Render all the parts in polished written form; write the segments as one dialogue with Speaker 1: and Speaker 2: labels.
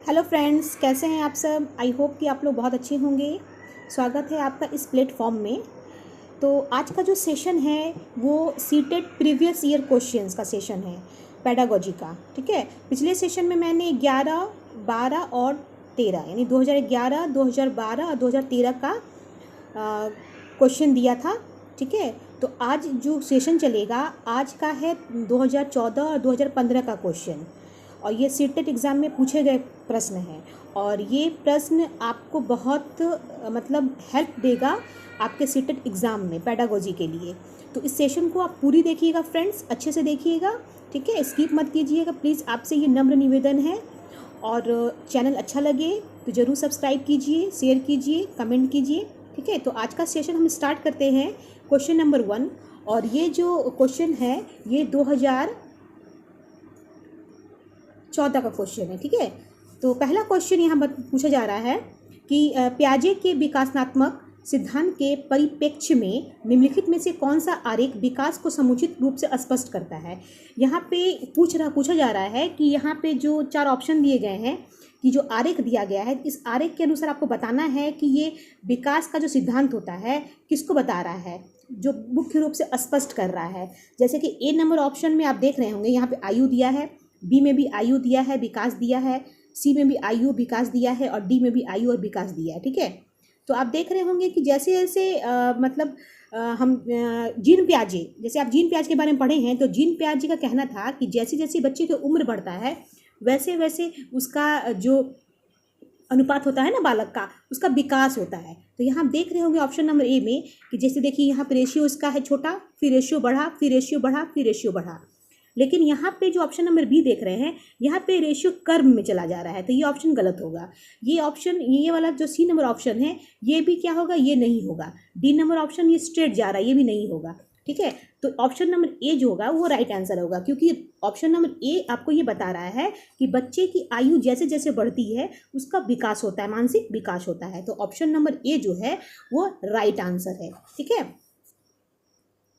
Speaker 1: Hello friends, कैसे हैं आप सब। आई होप कि आप लोग बहुत अच्छे होंगे। स्वागत है आपका इस प्लेटफॉर्म में। तो आज का जो सेशन है वो सीटेट प्रीवियस ईयर क्वेश्चंस का सेशन है, पेडागोजी का। ठीक है, पिछले सेशन में मैंने 11, 12 और 13 यानी 2011, 2012 और 2013 का क्वेश्चन दिया था। ठीक है, तो आज जो सेशन चलेगा आज का है 2014 और 2015 का क्वेश्चन, और ये सीटेट एग्ज़ाम में पूछे गए प्रश्न हैं। और ये प्रश्न आपको बहुत मतलब हेल्प देगा आपके सीटेट एग्ज़ाम में पेडागोजी के लिए। तो इस सेशन को आप पूरी देखिएगा फ्रेंड्स, अच्छे से देखिएगा। ठीक है, स्किप मत कीजिएगा प्लीज़, आपसे ये नम्र निवेदन है। और चैनल अच्छा लगे तो ज़रूर सब्सक्राइब कीजिए, शेयर कीजिए, कमेंट कीजिए। ठीक है, तो आज का सेशन हम स्टार्ट करते हैं क्वेश्चन नंबर 1। और ये जो क्वेश्चन है ये 2014 का क्वेश्चन है। ठीक है, तो पहला क्वेश्चन यहाँ पूछा जा रहा है कि पियाजे के विकासात्मक सिद्धांत के परिप्रेक्ष्य में निम्नलिखित में से कौन सा आरेख विकास को समुचित रूप से स्पष्ट करता है। यहाँ पे पूछा जा रहा है कि यहाँ पे जो 4 ऑप्शन दिए गए हैं कि जो आरेख दिया गया है, इस आरेख के अनुसार आपको बताना है कि ये विकास का जो सिद्धांत होता है किसको बता रहा है, जो मुख्य रूप से स्पष्ट कर रहा है। जैसे कि ए नंबर ऑप्शन में आप देख रहे होंगे, यहाँ पे आयु दिया है, बी में भी आयु दिया है, विकास दिया है, सी में भी आयु विकास दिया है, और डी में भी आयु और विकास दिया है। ठीक है, तो आप देख रहे होंगे कि जैसे जैसे हम जीन पियाजे, जैसे आप जीन पियाजे के बारे में पढ़े हैं, तो जीन पियाजे का कहना था कि जैसे जैसे बच्चे की उम्र बढ़ता है वैसे वैसे उसका जो अनुपात होता है ना बालक का, उसका विकास होता है। तो यहाँ आप देख रहे होंगे ऑप्शन नंबर ए में कि जैसे देखिए यहाँ पे रेशियो इसका है छोटा, फिर रेशियो बढ़ा, फिर रेशियो बढ़ा, फिर रेशियो बढ़ा। लेकिन यहाँ पे जो ऑप्शन नंबर बी देख रहे हैं, यहाँ पे रेशियो कर्व में चला जा रहा है, तो ये ऑप्शन गलत होगा। ये ऑप्शन, ये वाला जो सी नंबर ऑप्शन है ये भी क्या होगा, ये नहीं होगा। डी नंबर ऑप्शन ये स्ट्रेट जा रहा है, ये भी नहीं होगा। ठीक है, तो ऑप्शन नंबर ए जो होगा वो राइट आंसर होगा, क्योंकि ऑप्शन नंबर ए आपको ये बता रहा है कि बच्चे की आयु जैसे जैसे बढ़ती है उसका विकास होता है, मानसिक विकास होता है। तो ऑप्शन नंबर ए जो है वो राइट आंसर है। ठीक है,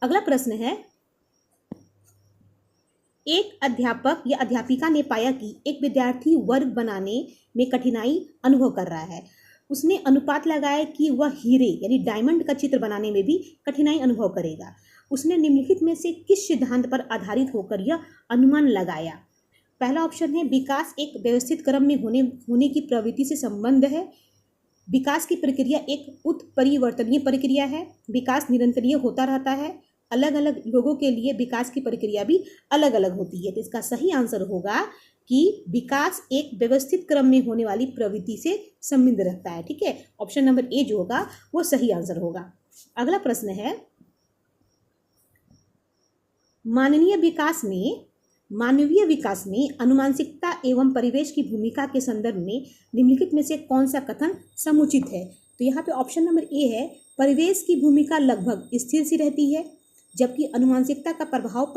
Speaker 1: अगला प्रश्न है, एक अध्यापक या अध्यापिका ने पाया कि एक विद्यार्थी वर्ग बनाने में कठिनाई अनुभव कर रहा है। उसने अनुपात लगाया कि वह हीरे यानी डायमंड का चित्र बनाने में भी कठिनाई अनुभव करेगा। उसने निम्नलिखित में से किस सिद्धांत पर आधारित होकर यह अनुमान लगाया। पहला ऑप्शन है विकास एक व्यवस्थित क्रम में होने की प्रवृत्ति से संबंध है। विकास की प्रक्रिया एक उत्परिवर्तनीय प्रक्रिया है। विकास निरंतरीय होता रहता है। अलग अलग लोगों के लिए विकास की प्रक्रिया भी अलग अलग होती है। तो इसका सही आंसर होगा कि विकास एक व्यवस्थित क्रम में होने वाली प्रवृत्ति से संबंध रखता है। ठीक है, ऑप्शन नंबर ए जो होगा वो सही आंसर होगा। अगला प्रश्न है, मानवीय विकास में अनुमानसिकता एवं परिवेश की भूमिका के संदर्भ में निम्नलिखित में से कौन सा कथन समुचित है। तो यहाँ पे ऑप्शन नंबर ए है, परिवेश की भूमिका लगभग स्थिर सी रहती है जबकि अनुमानसिकता का प्रभाव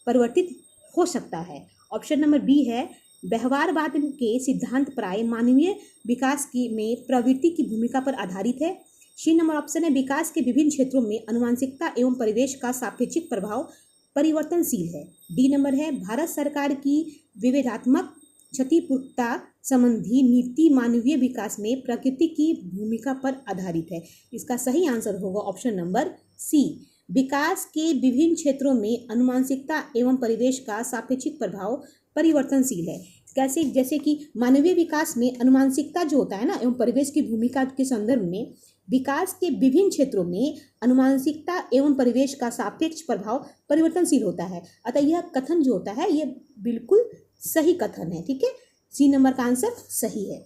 Speaker 1: परिवर्तित हो सकता है। ऑप्शन नंबर बी है, व्यवहारवाद के सिद्धांत प्राय मानवीय विकास में प्रवृत्ति की भूमिका पर आधारित है। सी नंबर ऑप्शन है, विकास के विभिन्न क्षेत्रों में अनुमानसिकता एवं परिवेश का सापेक्षिक प्रभाव परिवर्तनशील है। डी नंबर है, भारत सरकार की विवेकात्मक क्षतिपूर्तता संबंधी नीति मानवीय विकास में प्रकृति की भूमिका पर आधारित है। इसका सही आंसर होगा ऑप्शन नंबर सी, विकास के विभिन्न क्षेत्रों में अनुमानसिकता एवं परिवेश का सापेक्षिक प्रभाव परिवर्तनशील है। कैसे, जैसे कि मानवीय विकास में अनुमानसिकता जो होता है ना एवं परिवेश की भूमिका के संदर्भ में विकास के विभिन्न क्षेत्रों में अनुमानसिकता एवं परिवेश का सापेक्ष प्रभाव परिवर्तनशील होता है। अतः यह कथन जो होता है ये बिल्कुल सही कथन है। ठीक है, सी नंबर का आंसर सही है।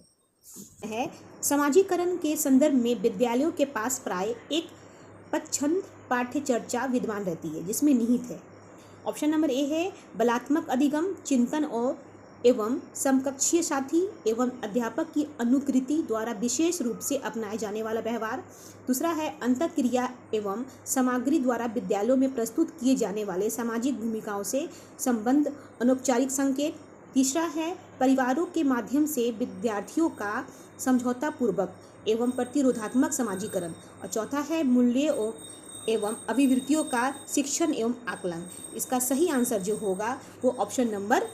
Speaker 1: समाजीकरण के संदर्भ में विद्यालयों के पास प्राय एक पच्छंद पाठ्य चर्चा विद्यमान रहती है जिसमें निहित है। ऑप्शन नंबर ए है, बलात्मक अधिगम, चिंतन और एवं समकक्षीय साथी एवं अध्यापक की अनुकृति द्वारा विशेष रूप से अपनाए जाने वाला व्यवहार। दूसरा है, अंतःक्रिया एवं सामग्री द्वारा विद्यालयों में प्रस्तुत किए जाने वाले सामाजिक भूमिकाओं से संबंध अनौपचारिक संकेत। तीसरा है, परिवारों के माध्यम से विद्यार्थियों का समझौता पूर्वक एवं प्रतिरोधात्मक समाजीकरण। और चौथा है, मूल्यों एवं अभिवृत्तियों का शिक्षण एवं आकलन। इसका सही आंसर जो होगा वो ऑप्शन नंबर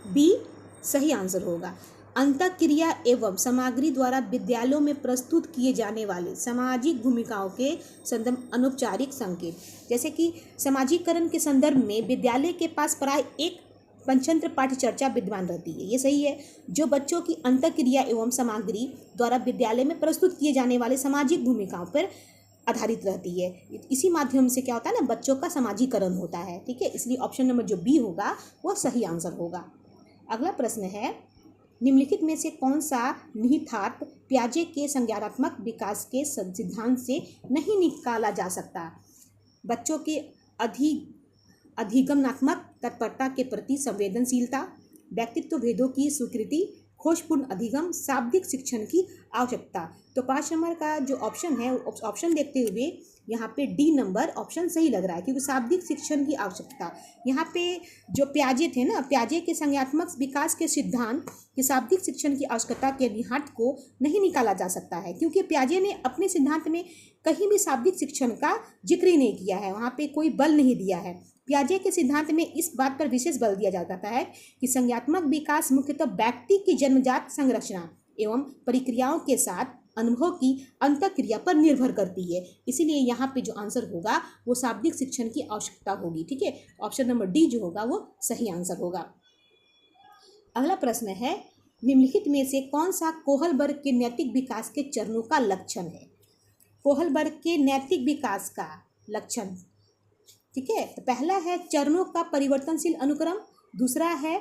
Speaker 1: बी सही आंसर होगा। अंतःक्रिया एवं सामग्री द्वारा विद्यालयों में प्रस्तुत किए जाने वाले सामाजिक भूमिकाओं के संदर्भ अनौपचारिक संकेत। जैसे कि सामाजिकरण के संदर्भ में विद्यालय के पास प्राय एक पंचतंत्र पाठ्य चर्चा विद्यमान रहती है, ये सही है, जो बच्चों की अंतःक्रिया एवं सामग्री द्वारा विद्यालय में प्रस्तुत किए जाने वाले सामाजिक भूमिकाओं पर आधारित रहती है। इसी माध्यम से क्या होता है ना, बच्चों का सामाजिकरण होता है। ठीक है, इसलिए ऑप्शन नंबर जो बी होगा वो सही आंसर होगा। अगला प्रश्न है, निम्नलिखित में से कौन सा निहितार्थ पियाजे के संज्ञानात्मक विकास के सिद्धांत से नहीं निकाला जा सकता? बच्चों के अधिगमनात्मक तत्परता के प्रति संवेदनशीलता, व्यक्तित्व भेदों की स्वीकृति, खोजपूर्ण अधिगम, शाब्दिक शिक्षण की आवश्यकता। तो 5 नंबर का जो ऑप्शन है, ऑप्शन देखते हुए यहाँ पे डी नंबर ऑप्शन सही लग रहा है, क्योंकि शाब्दिक शिक्षण की आवश्यकता। यहाँ पे जो पियाजे थे ना, पियाजे के संज्ञानात्मक विकास के सिद्धांत कि शाब्दिक शिक्षण की आवश्यकता के निहितार्थ को नहीं निकाला जा सकता है, क्योंकि पियाजे ने अपने सिद्धांत में कहीं भी शाब्दिक शिक्षण का जिक्र ही नहीं किया है, वहाँ पे कोई बल नहीं दिया है। पियाजे के सिद्धांत में इस बात पर विशेष बल दिया जाता है कि संज्ञानात्मक विकास मुख्यतः व्यक्ति की जन्मजात संरचना एवं प्रक्रियाओं के साथ अनुभव की अंतःक्रिया पर निर्भर करती है। इसीलिए यहाँ पे जो आंसर होगा वो शाब्दिक शिक्षण की आवश्यकता होगी। ठीक है, ऑप्शन नंबर डी जो होगा वो सही आंसर होगा। अगला प्रश्न है, निम्नलिखित में से कौन सा कोहलबर्ग के नैतिक विकास के चरणों का लक्षण है? कोहलबर्ग के नैतिक विकास का लक्षण, ठीक है, तो पहला है चरणों का परिवर्तनशील अनुक्रम, दूसरा है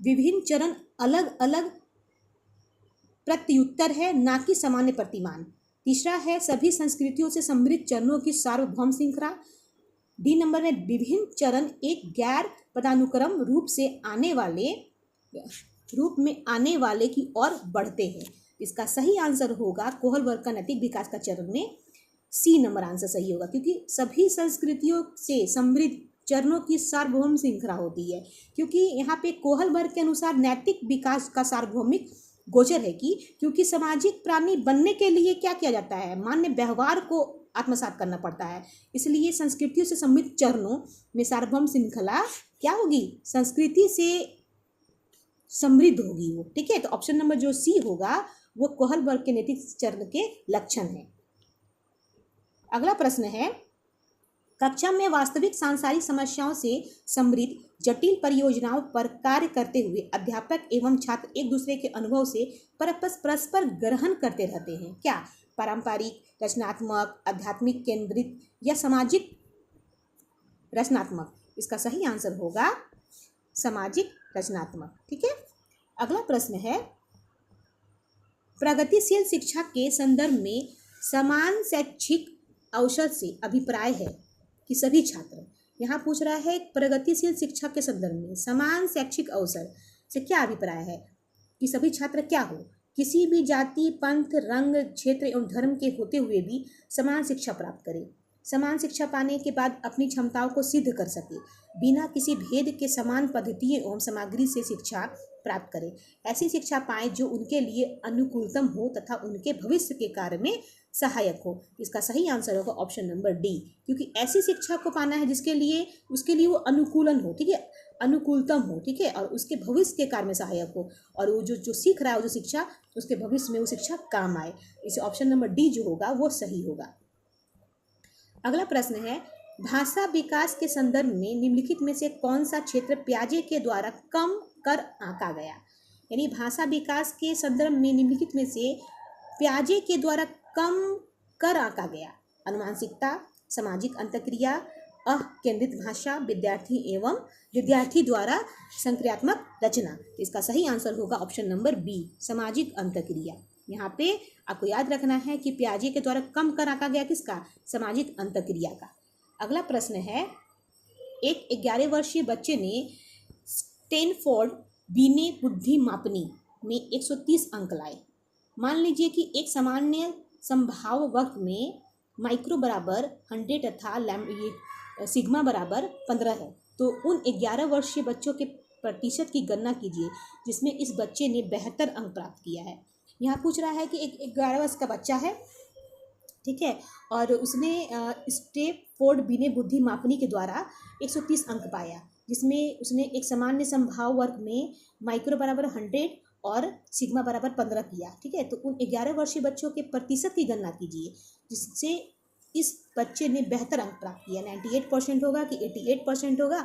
Speaker 1: विभिन्न चरण अलग अलग प्रत्युत्तर है ना कि सामान्य प्रतिमान, तीसरा है सभी संस्कृतियों से समृद्ध चरणों की सार्वभौम श्रृंखला, डी नंबर में विभिन्न चरण एक गैर पदानुक्रम रूप में आने वाले की ओर बढ़ते हैं। इसका सही आंसर होगा कोहलबर्ग का नैतिक विकास का चरण में सी नंबर आंसर सही होगा, क्योंकि सभी संस्कृतियों से समृद्ध चरणों की सार्वभौम श्रृंखला होती है। क्योंकि यहाँ पे कोहलबर्ग के अनुसार नैतिक विकास का सार्वभौमिक गोचर है कि क्योंकि सामाजिक प्राणी बनने के लिए क्या किया जाता है, मान्य व्यवहार को आत्मसात करना पड़ता है। इसलिए संस्कृतियों से समृद्ध चरणों में सार्वभौम श्रृंखला क्या होगी, संस्कृति से समृद्ध होगी वो। ठीक है, तो ऑप्शन नंबर जो सी होगा वो कोहलबर्ग के नैतिक चरण के लक्षण है। अगला प्रश्न है, कक्षा में वास्तविक सांसारिक समस्याओं से समृद्ध जटिल परियोजनाओं पर कार्य करते हुए अध्यापक एवं छात्र एक दूसरे के अनुभव से परस्पर ग्रहण करते रहते हैं। क्या पारंपरिक, रचनात्मक, आध्यात्मिक केंद्रित या सामाजिक रचनात्मक? इसका सही आंसर होगा सामाजिक रचनात्मक। ठीक है, अगला प्रश्न है, प्रगतिशील शिक्षा के संदर्भ में समान शैक्षिक अवसर से अभिप्राय है कि सभी छात्र, यहाँ पूछ रहा है प्रगतिशील शिक्षा के संदर्भ में समान शैक्षिक अवसर से क्या अभिप्राय है कि सभी छात्र क्या हो, किसी भी जाति, पंथ, रंग, क्षेत्र एवं धर्म के होते हुए भी समान शिक्षा प्राप्त करें, समान शिक्षा पाने के बाद अपनी क्षमताओं को सिद्ध कर सके, बिना किसी भेद के समान पद्धतियों एवं सामग्री से शिक्षा प्राप्त करें, ऐसी शिक्षा पाएं जो उनके लिए अनुकूलतम हो तथा उनके भविष्य के कार्य में सहायक हो। इसका सही आंसर होगा ऑप्शन नंबर डी, क्योंकि ऐसी शिक्षा को पाना है उसके लिए वो अनुकूलन हो, ठीक है, अनुकूलतम हो, ठीक है, और उसके भविष्य के कार्य में सहायक हो, और वो जो सीख रहा है वो जो शिक्षा उसके भविष्य में वो शिक्षा काम आए। इसे ऑप्शन नंबर डी जो होगा वो सही होगा। अगला प्रश्न है, भाषा विकास के संदर्भ में निम्नलिखित में से कौन सा क्षेत्र पियाजे के द्वारा कम कर आंका गया? यानी भाषा विकास के संदर्भ में निम्नलिखित में से पियाजे के द्वारा कम कर आंका गया? अनुमानसिकता, सामाजिक अंतःक्रिया, अकेंद्रित भाषा, विद्यार्थी द्वारा संक्रियात्मक रचना। इसका सही आंसर होगा ऑप्शन नंबर बी, सामाजिक अंतःक्रिया। यहाँ पे आपको याद रखना है कि पियाजे के द्वारा कम कर आंका गया किसका? सामाजिक अंतःक्रिया का। अगला प्रश्न है, एक 11 वर्षीय बच्चे ने स्टैनफोर्ड बीने बुद्धि मापनी में 130 अंक लाए। मान लीजिए कि एक सामान्य संभाव वक्त में माइक्रो बराबर 100 तथा सिग्मा बराबर 15 है, तो उन 11 वर्षीय बच्चों के प्रतिशत की गणना कीजिए जिसमें इस बच्चे ने बेहतर अंक प्राप्त किया है। यहाँ पूछ रहा है कि एक 11 वर्ष का बच्चा है, ठीक है, और उसने स्टैनफोर्ड बीने बुद्धि मापनी के द्वारा 130 अंक पाया, जिसमें उसने एक सामान्य संभाव वर्ग में माइक्रो बराबर 100 और सिग्मा बराबर 15 किया, ठीक है। तो उन 11 वर्षीय बच्चों के प्रतिशत की गणना कीजिए जिससे इस बच्चे ने बेहतर अंक प्राप्त किया। 98% होगा कि 88% होगा,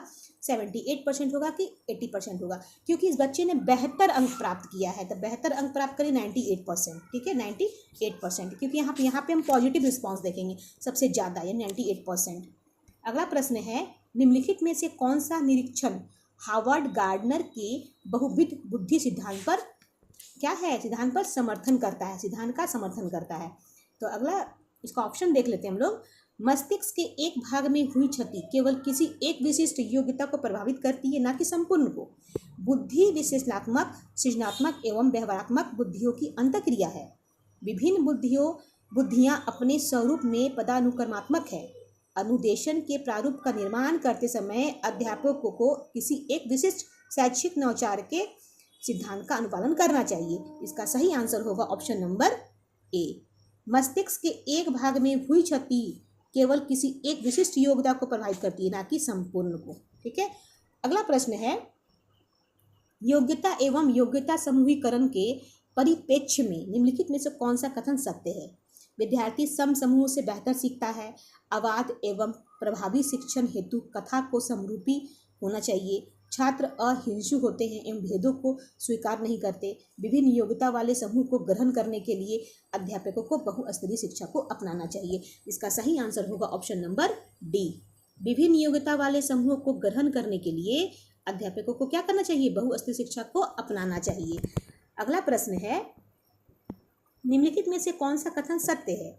Speaker 1: 78% होगा कि 80% होगा। क्योंकि इस बच्चे ने बेहतर अंक प्राप्त किया है तो बेहतर अंक प्राप्त करें 98%, ठीक है, 98%। क्योंकि यहाँ पे हम पॉजिटिव रिस्पॉन्स देखेंगे सबसे ज़्यादा, या 98%। अगला प्रश्न है, निम्नलिखित में से कौन सा निरीक्षण हार्वर्ड गार्डनर के बहुविध बुद्धि सिद्धांत पर क्या है, सिद्धांत पर समर्थन करता है, सिद्धांत का समर्थन करता है। तो अगला इसका ऑप्शन देख लेते हैं हम लोग। मस्तिष्क के एक भाग में हुई क्षति केवल किसी एक विशिष्ट योग्यता को प्रभावित करती है, ना कि संपूर्ण को। बुद्धि विश्लेषणात्मक, सृजनात्मक एवं व्यवहारात्मक बुद्धियों की अंतःक्रिया है। विभिन्न बुद्धियां अपने स्वरूप में पदानुक्रमात्मक है। अनुदेशन के प्रारूप का निर्माण करते समय अध्यापकों को किसी एक विशिष्ट शैक्षिक नवाचार के सिद्धांत का अनुपालन करना चाहिए। इसका सही आंसर होगा ऑप्शन नंबर ए। मस्तिष्क के एक भाग में हुई क्षति केवल किसी एक विशिष्ट योग्यता को प्रभावित करती है, ना कि संपूर्ण को, ठीक है। अगला प्रश्न है, योग्यता एवं योग्यता समूहीकरण के परिप्रेक्ष्य में निम्नलिखित में से कौन सा कथन सत्य है। विद्यार्थी सम समूह से बेहतर सीखता है। अबाध एवं प्रभावी शिक्षण हेतु कथा को समरूपी होना चाहिए। छात्र अहिंसू होते हैं एवं भेदों को स्वीकार नहीं करते। विभिन्न योग्यता वाले समूह को ग्रहण करने के लिए अध्यापकों को बहुस्तरीय शिक्षा को अपनाना चाहिए। इसका सही आंसर होगा ऑप्शन नंबर डी। विभिन्न योग्यता वाले समूह को ग्रहण करने के लिए अध्यापकों को क्या करना चाहिए, बहुस्तरीय शिक्षा को अपनाना चाहिए। अगला प्रश्न है, निम्नलिखित में से कौन सा कथन सत्य है।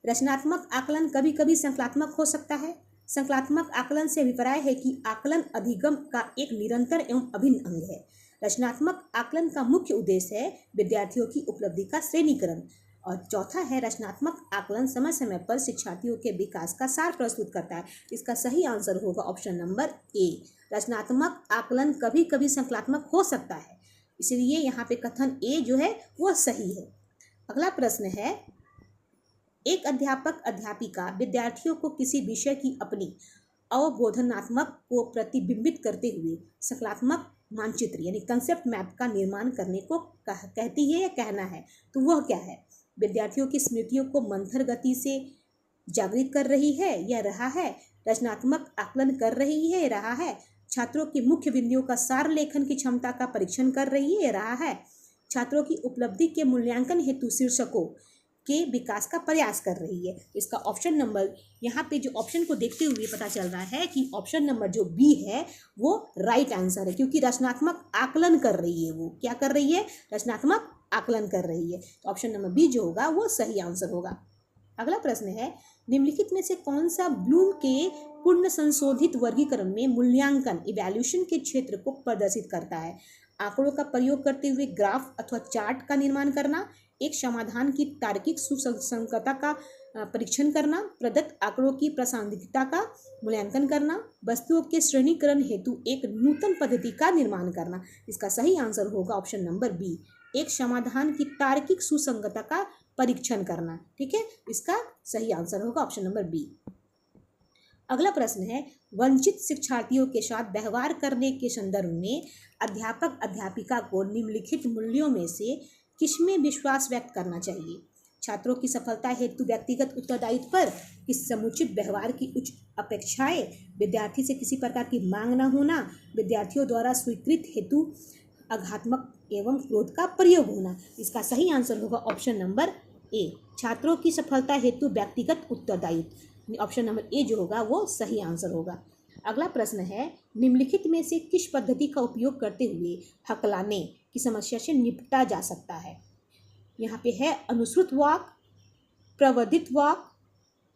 Speaker 1: रचनात्मक आकलन कभी कभी संकलात्मक हो सकता है। संकलात्मक आकलन से अभिप्राय है कि आकलन अधिगम का एक निरंतर एवं अभिन्न अंग है। रचनात्मक आकलन का मुख्य उद्देश्य है विद्यार्थियों की उपलब्धि का श्रेणीकरण। और चौथा है, रचनात्मक आकलन समय समय पर शिक्षार्थियों के विकास का सार प्रस्तुत करता है। इसका सही आंसर होगा ऑप्शन नंबर ए। रचनात्मक आकलन कभी कभी संकलात्मक हो सकता है, इसलिए यहाँ पे कथन ए जो है वह सही है। अगला प्रश्न है, एक अध्यापक अध्यापिका विद्यार्थियों को किसी विषय की अपनी अवबोधनात्मक को प्रतिबिंबित करते हुए संकलात्मक मानचित्र यानी कंसेप्ट मैप का निर्माण करने को कहती है या कहना है, तो वह क्या है। विद्यार्थियों की स्मृतियों को मंथर गति से जागृत कर रही है या रहा है। रचनात्मक आकलन कर रही है, रहा है। छात्रों की मुख्य बिंदुओं का सार लेखन की क्षमता का परीक्षण कर रही है, रहा है। छात्रों की उपलब्धि के मूल्यांकन हेतु शीर्षकों के विकास का प्रयास कर रही है। इसका ऑप्शन नंबर, यहाँ पे जो ऑप्शन को देखते हुए पता चल रहा है कि ऑप्शन नंबर जो बी है वो राइट आंसर है, क्योंकि रचनात्मक आकलन कर रही है। वो क्या कर रही है, रचनात्मक आकलन कर रही है। तो ऑप्शन नंबर बी जो होगा वो सही आंसर होगा। अगला प्रश्न है, निम्नलिखित में से कौन सा ब्लूम के पूर्ण संशोधित वर्गीकरण में मूल्यांकन इवैल्यूएशन के क्षेत्र को प्रदर्शित करता है। आंकड़ों का प्रयोग करते हुए ग्राफ अथवा चार्ट का निर्माण करना, एक समाधान की तार्किक सुसंगतता का परीक्षण करना, प्रदत्त आंकड़ों की प्रासंगिकता का मूल्यांकन करना, वस्तुओं के श्रेणीकरण हेतु एक नूतन पद्धति का निर्माण करना। इसका सही आंसर होगा ऑप्शन नंबर बी, एक समाधान की तार्किक सुसंगतता का परीक्षण करना, ठीक है। इसका सही आंसर होगा ऑप्शन नंबर बी। अगला प्रश्न है, वंचित शिक्षार्थियों के साथ व्यवहार करने के संदर्भ में अध्यापक अध्यापिका को निम्नलिखित मूल्यों में से किसमें विश्वास व्यक्त करना चाहिए। छात्रों की सफलता हेतु व्यक्तिगत उत्तरदायित्व पर, किस समुचित व्यवहार की उच्च अपेक्षाएं, विद्यार्थी से किसी प्रकार की मांग न होना, विद्यार्थियों द्वारा स्वीकृत हेतु आघात्मक एवं क्रोध का प्रयोग होना। इसका सही आंसर होगा ऑप्शन नंबर ए, छात्रों की सफलता हेतु व्यक्तिगत उत्तरदायित्व। ऑप्शन नंबर ए जो होगा वो सही आंसर होगा। अगला प्रश्न है, निम्नलिखित में से किस पद्धति का उपयोग करते हुए हकलाने की समस्या से निपटा जा सकता है। यहाँ पे है अनुश्रुत वाक, प्रवर्धित वाक,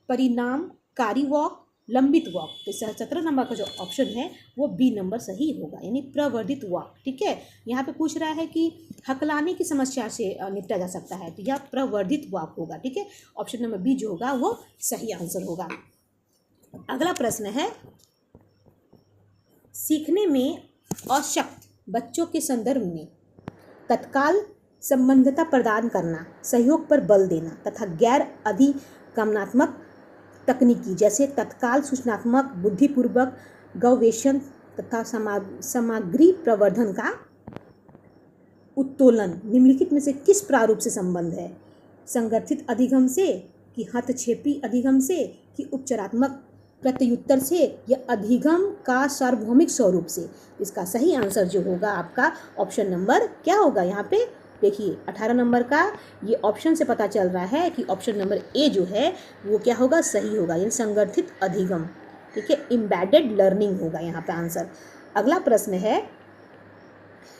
Speaker 1: परिणामकारी वाक, लंबित वाक। तो 17 नंबर का जो ऑप्शन है वो बी नंबर सही होगा, यानी प्रवर्धित वाक, ठीक है। यहाँ पे पूछ रहा है कि हकलाने की समस्या से निपटा जा सकता है, तो यह प्रवर्धित वाक होगा, ठीक है। ऑप्शन नंबर बी जो होगा वो सही आंसर होगा। अगला प्रश्न है, सीखने में अशक्त बच्चों के संदर्भ में तत्काल संबद्धता प्रदान करना, सहयोग पर बल देना तथा गैर अधिगमनात्मक तकनीकी जैसे तत्काल सूचनात्मक, बुद्धिपूर्वक गवेषण तथा सामग्री प्रवर्धन का उत्तोलन निम्नलिखित में से किस प्रारूप से संबंध है? संगठित अधिगम से, कि हस्तक्षेपी अधिगम से, कि उपचारात्मक प्रत्युत्तर से, या अधिगम का सार्वभौमिक स्वरूप से? इसका सही आंसर जो होगा आपका ऑप्शन नंबर क्या होगा? यहाँ पे देखिए 18 नंबर का ये ऑप्शन से पता चल रहा है कि ऑप्शन नंबर ए जो है वो क्या होगा? सही होगा, यानी संगठित अधिगम। ठीक है, एम्बेडेड लर्निंग होगा यहाँ पे आंसर। अगला प्रश्न है,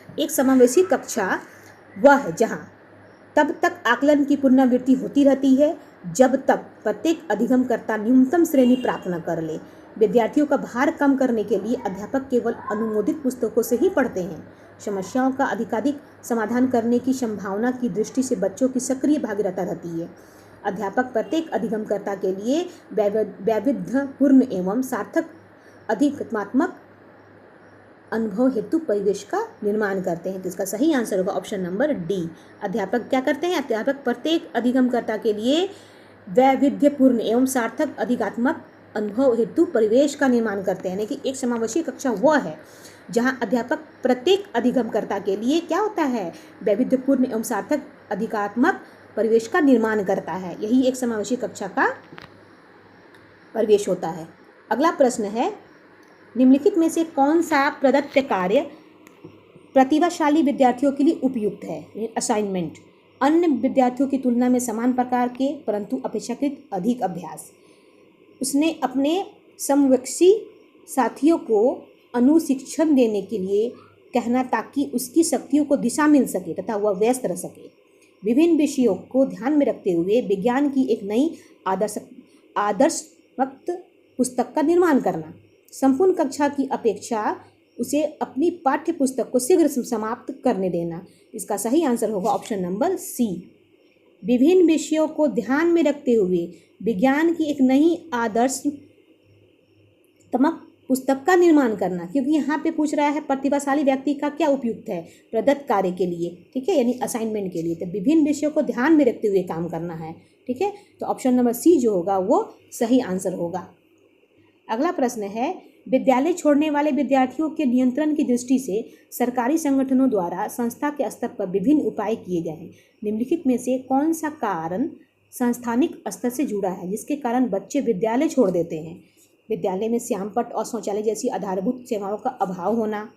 Speaker 1: एक समावेशी कक्षा वह है जहाँ तब तक आकलन की पुनरावृत्ति होती रहती है जब तक प्रत्येक अधिगमकर्ता न्यूनतम श्रेणी प्राप्त न कर ले। विद्यार्थियों का भार कम करने के लिए अध्यापक केवल अनुमोदित पुस्तकों से ही पढ़ते हैं। समस्याओं का अधिकाधिक समाधान करने की संभावना की दृष्टि से बच्चों की सक्रिय भागीदारी रहती है। अध्यापक प्रत्येक अधिगमकर्ता के लिए वैविध्यपूर्ण एवं सार्थक अधिगमात्मक अनुभव हेतु परिवेश का निर्माण करते हैं। तो इसका सही आंसर होगा ऑप्शन नंबर डी। अध्यापक क्या करते हैं? अध्यापक प्रत्येक अधिगमकर्ता के लिए वैविध्यपूर्ण एवं सार्थक अधिगमात्मक अनुभव हेतु परिवेश का निर्माण करते हैं। यानी कि एक समावेशी कक्षा वह है जहां अध्यापक प्रत्येक अधिगमकर्ता के लिए क्या होता है? वैविध्यपूर्ण एवं सार्थक अधिगमात्मक परिवेश का निर्माण करता है। यही एक समावेशी कक्षा का परिवेश होता है। अगला प्रश्न है, निम्नलिखित में से कौन सा प्रदत्त कार्य प्रतिभाशाली विद्यार्थियों के लिए उपयुक्त है? असाइनमेंट, अन्य विद्यार्थियों की तुलना में समान प्रकार के परंतु अपेक्षाकृत अधिक अभ्यास। उसने अपने समवयस्की साथियों को अनुशिक्षण देने के लिए कहना ताकि उसकी शक्तियों को दिशा मिल सके तथा वह व्यस्त रह सके। विभिन्न विषयों को ध्यान में रखते हुए विज्ञान की एक नई आदर्शवक्त पुस्तक का निर्माण करना। संपूर्ण कक्षा की अपेक्षा उसे अपनी पाठ्य पुस्तक को शीघ्र समाप्त करने देना। इसका सही आंसर होगा ऑप्शन नंबर सी। विभिन्न विषयों को ध्यान में रखते हुए विज्ञान की एक नई आदर्शतमक पुस्तक का निर्माण करना, क्योंकि यहाँ पे पूछ रहा है प्रतिभाशाली व्यक्ति का क्या उपयुक्त है प्रदत्त कार्य के लिए। ठीक है, यानी असाइनमेंट के लिए। तो विभिन्न विषयों को ध्यान में रखते हुए काम करना है। ठीक है, तो ऑप्शन नंबर सी जो होगा वो सही आंसर होगा। अगला प्रश्न है, विद्यालय छोड़ने वाले विद्यार्थियों के नियंत्रण की दृष्टि से सरकारी संगठनों द्वारा संस्था के स्तर पर विभिन्न उपाय किए गए हैं। निम्नलिखित में से कौन सा कारण संस्थानिक स्तर से जुड़ा है जिसके कारण बच्चे विद्यालय छोड़ देते हैं? विद्यालय में श्यामपट्ट और शौचालय जैसी आधारभूत सेवाओं का अभाव होना,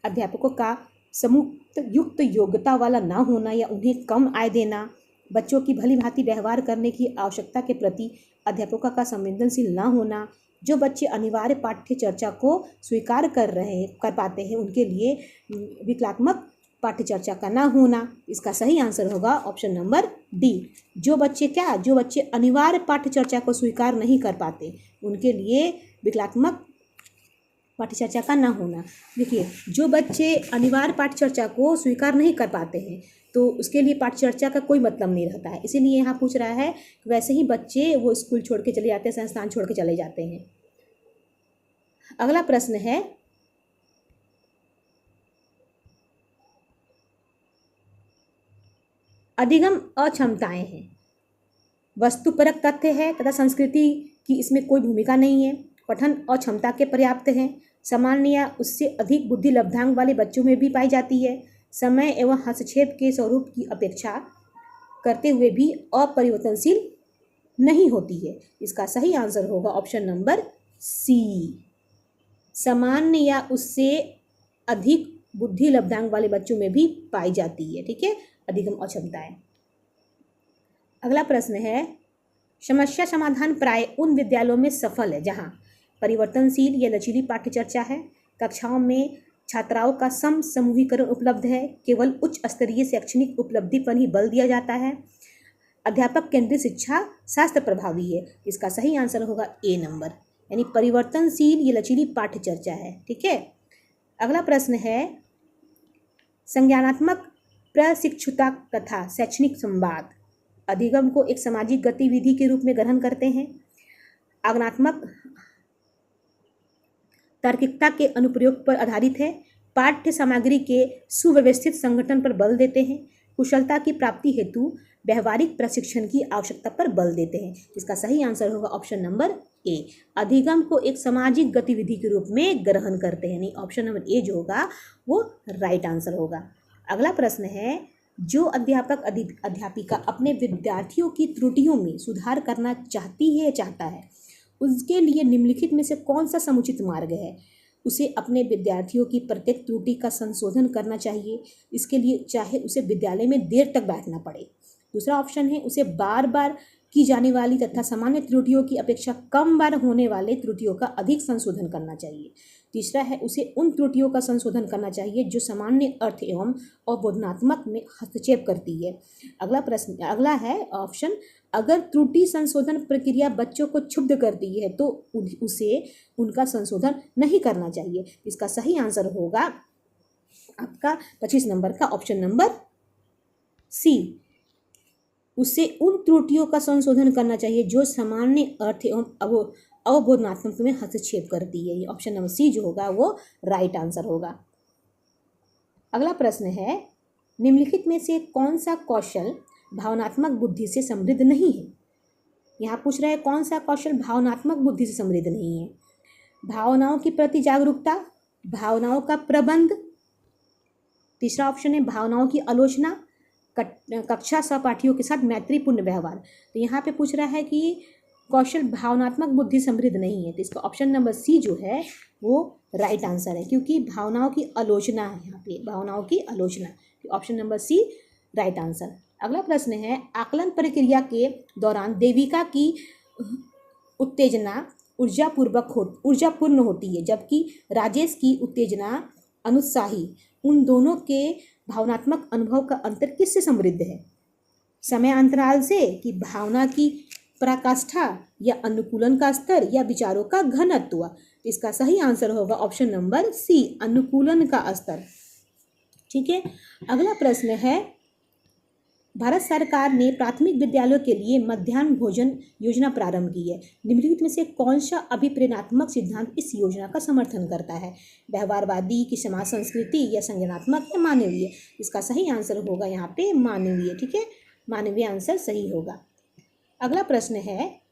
Speaker 1: अध्यापकों का समुचित योग्यता वाला ना होना या उन्हें कम आय देना, बच्चों की भली भांति व्यवहार करने की आवश्यकता के प्रति अध्यापकों का संवेदनशील ना होना, जो बच्चे अनिवार्य पाठ्य चर्चा को स्वीकार कर पाते हैं उनके लिए विकलात्मक पाठ्य चर्चा का ना होना। इसका सही आंसर होगा ऑप्शन नंबर डी। जो बच्चे अनिवार्य पाठ्य चर्चा को स्वीकार नहीं कर पाते उनके लिए विकलात्मक पाठ्य चर्चा का ना होना। देखिए, जो बच्चे अनिवार्य पाठ्य चर्चा को स्वीकार नहीं कर पाते हैं तो उसके लिए पाठ्य चर्चा का कोई मतलब नहीं रहता है। इसीलिए यहाँ पूछ रहा है वैसे ही बच्चे वो स्कूल छोड़ के चले जाते हैं, संस्थान छोड़ के चले जाते हैं। अगला प्रश्न है, अधिगम अक्षमताएं हैं, वस्तुपरक तथ्य है तथा संस्कृति की इसमें कोई भूमिका नहीं है, पठन अक्षमता के पर्याप्त हैं, सामान्य या उससे अधिक बुद्धि लब्धांक वाले बच्चों में भी पाई जाती है, समय एवं हस्तक्षेप के स्वरूप की अपेक्षा करते हुए भी अपरिवर्तनशील नहीं होती है। इसका सही आंसर होगा ऑप्शन नंबर सी। सामान्य या उससे अधिक बुद्धि लब्धांक वाले बच्चों में भी पाई जाती है। ठीक है, अधिगम अक्षमताएं। अगला प्रश्न है, समस्या समाधान प्राय उन विद्यालयों में सफल है जहां परिवर्तनशील या लचीली पाठ्य चर्चा है, कक्षाओं में छात्राओं का समूहीकरण उपलब्ध है, केवल उच्च स्तरीय शैक्षणिक उपलब्धि पर ही बल दिया जाता है, अध्यापक केंद्रित शिक्षा शास्त्र प्रभावी है। इसका सही आंसर होगा ए नंबर, यानी परिवर्तनशील या लचीली पाठ्य चर्चा है। ठीक है, अगला प्रश्न है, संज्ञानात्मक प्रशिक्षुता तथा शैक्षणिक संवाद अधिगम को एक सामाजिक गतिविधि के रूप में ग्रहण करते हैं, आज्ञानात्मक तार्किकता के अनुप्रयोग पर आधारित है, पाठ्य सामग्री के सुव्यवस्थित संगठन पर बल देते हैं, कुशलता की प्राप्ति हेतु व्यवहारिक प्रशिक्षण की आवश्यकता पर बल देते हैं। इसका सही आंसर होगा ऑप्शन नंबर ए, अधिगम को एक सामाजिक गतिविधि के रूप में ग्रहण करते हैं। नहीं, ऑप्शन नंबर ए जो होगा वो राइट आंसर होगा। अगला प्रश्न है, जो अध्यापक अध्यापिका अपने विद्यार्थियों की त्रुटियों में सुधार करना चाहती है या चाहता है, उसके लिए निम्नलिखित में से कौन सा समुचित मार्ग है? उसे अपने विद्यार्थियों की प्रत्येक त्रुटि का संशोधन करना चाहिए, इसके लिए चाहे उसे विद्यालय में देर तक बैठना पड़े। दूसरा ऑप्शन है, उसे बार बार की जाने वाली तथा सामान्य त्रुटियों की अपेक्षा कम बार होने वाले त्रुटियों का अधिक संशोधन करना चाहिए। तीसरा है, उसे उन त्रुटियों का संशोधन करना चाहिए जो सामान्य अर्थ एवं अवबोधनात्मक में हस्तक्षेप करती है। अगला है ऑप्शन, अगर त्रुटि संशोधन प्रक्रिया बच्चों को क्षुब्ध करती है तो उसे उनका संशोधन नहीं करना चाहिए। इसका सही आंसर होगा आपका 25 नंबर का ऑप्शन नंबर सी। उसे उन त्रुटियों का संशोधन करना चाहिए जो सामान्य अर्थ एवं अवबोधनात्मक में हस्तक्षेप करती है। ये ऑप्शन नंबर सी जो होगा वो राइट आंसर होगा। अगला प्रश्न है, निम्नलिखित में से कौन सा कौशल भावनात्मक बुद्धि से समृद्ध नहीं है? यहाँ पूछ रहा है कौन सा कौशल भावनात्मक बुद्धि से समृद्ध नहीं है? भावनाओं के प्रति जागरूकता, भावनाओं का प्रबंध, तीसरा ऑप्शन है भावनाओं की आलोचना, कक्षा सहपाठियों के साथ मैत्रीपूर्ण व्यवहार। तो यहाँ पे पूछ रहा है कि कौशल भावनात्मक बुद्धि समृद्ध नहीं है, तो इसका ऑप्शन नंबर सी जो है वो राइट आंसर है, क्योंकि भावनाओं की आलोचना है यहाँ पे, भावनाओं की आलोचना, तो option number C right answer. अगला प्रश्न है, आकलन प्रक्रिया के दौरान देविका की उत्तेजना ऊर्जापूर्ण होती है, जबकि राजेश की उत्तेजना अनुत्साही। उन दोनों के भावनात्मक अनुभव का अंतर किससे समृद्ध है? समय अंतराल से, कि भावना की पराकाष्ठा, या अनुकूलन का स्तर, या विचारों का घनत्व? इसका सही आंसर होगा ऑप्शन नंबर सी, अनुकूलन का स्तर। ठीक है। अगला प्रश्न है, भारत सरकार ने प्राथमिक विद्यालयों के लिए मध्याह्न भोजन योजना प्रारंभ की है। निम्नलिखित में से कौन सा अभिप्रेरणात्मक सिद्धांत इस योजना का समर्थन करता है? व्यवहारवादी, की समाज संस्कृति, या संज्ञानात्मक, या मानवीय? इसका सही आंसर होगा यहाँ पे मानवीय। ठीक है, मानवीय आंसर सही होगा। अगला प्रश्न है,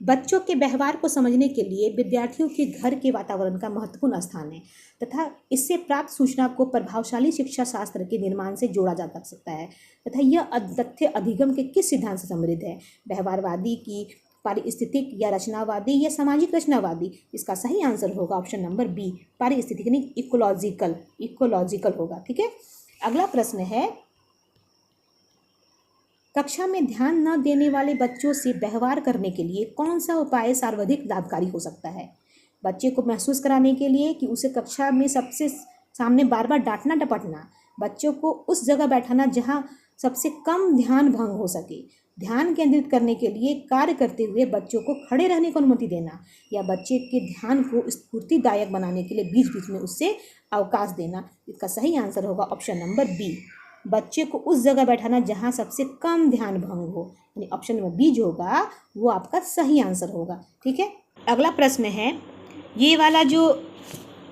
Speaker 1: बच्चों के व्यवहार को समझने के लिए विद्यार्थियों के घर के वातावरण का महत्वपूर्ण स्थान है तथा इससे प्राप्त सूचना को प्रभावशाली शिक्षा शास्त्र के निर्माण से जोड़ा जा सकता है तथा यह तथ्य अधिगम के किस सिद्धांत से समृद्ध है? व्यवहारवादी, की पारिस्थितिक, या रचनावादी, या सामाजिक रचनावादी? इसका सही आंसर होगा ऑप्शन नंबर बी, पारिस्थितिक यानी इकोलॉजिकल होगा। ठीक है। अगला प्रश्न है, कक्षा में ध्यान न देने वाले बच्चों से व्यवहार करने के लिए कौन सा उपाय सर्वाधिक लाभकारी हो सकता है? बच्चे को महसूस कराने के लिए कि उसे कक्षा में सबसे सामने बार बार डांटना डपटना, बच्चों को उस जगह बैठाना जहां सबसे कम ध्यान भंग हो सके, ध्यान केंद्रित करने के लिए कार्य करते हुए बच्चों को खड़े रहने की अनुमति देना, या बच्चे के ध्यान को स्फूर्तिदायक बनाने के लिए बीच बीच में उससे अवकाश देना? इसका सही आंसर होगा ऑप्शन नंबर बी, बच्चे को उस जगह बैठाना जहां सबसे कम ध्यान भंग हो, यानी ऑप्शन नंबर बी जो होगा वो आपका सही आंसर होगा। ठीक है। अगला प्रश्न है, ये वाला जो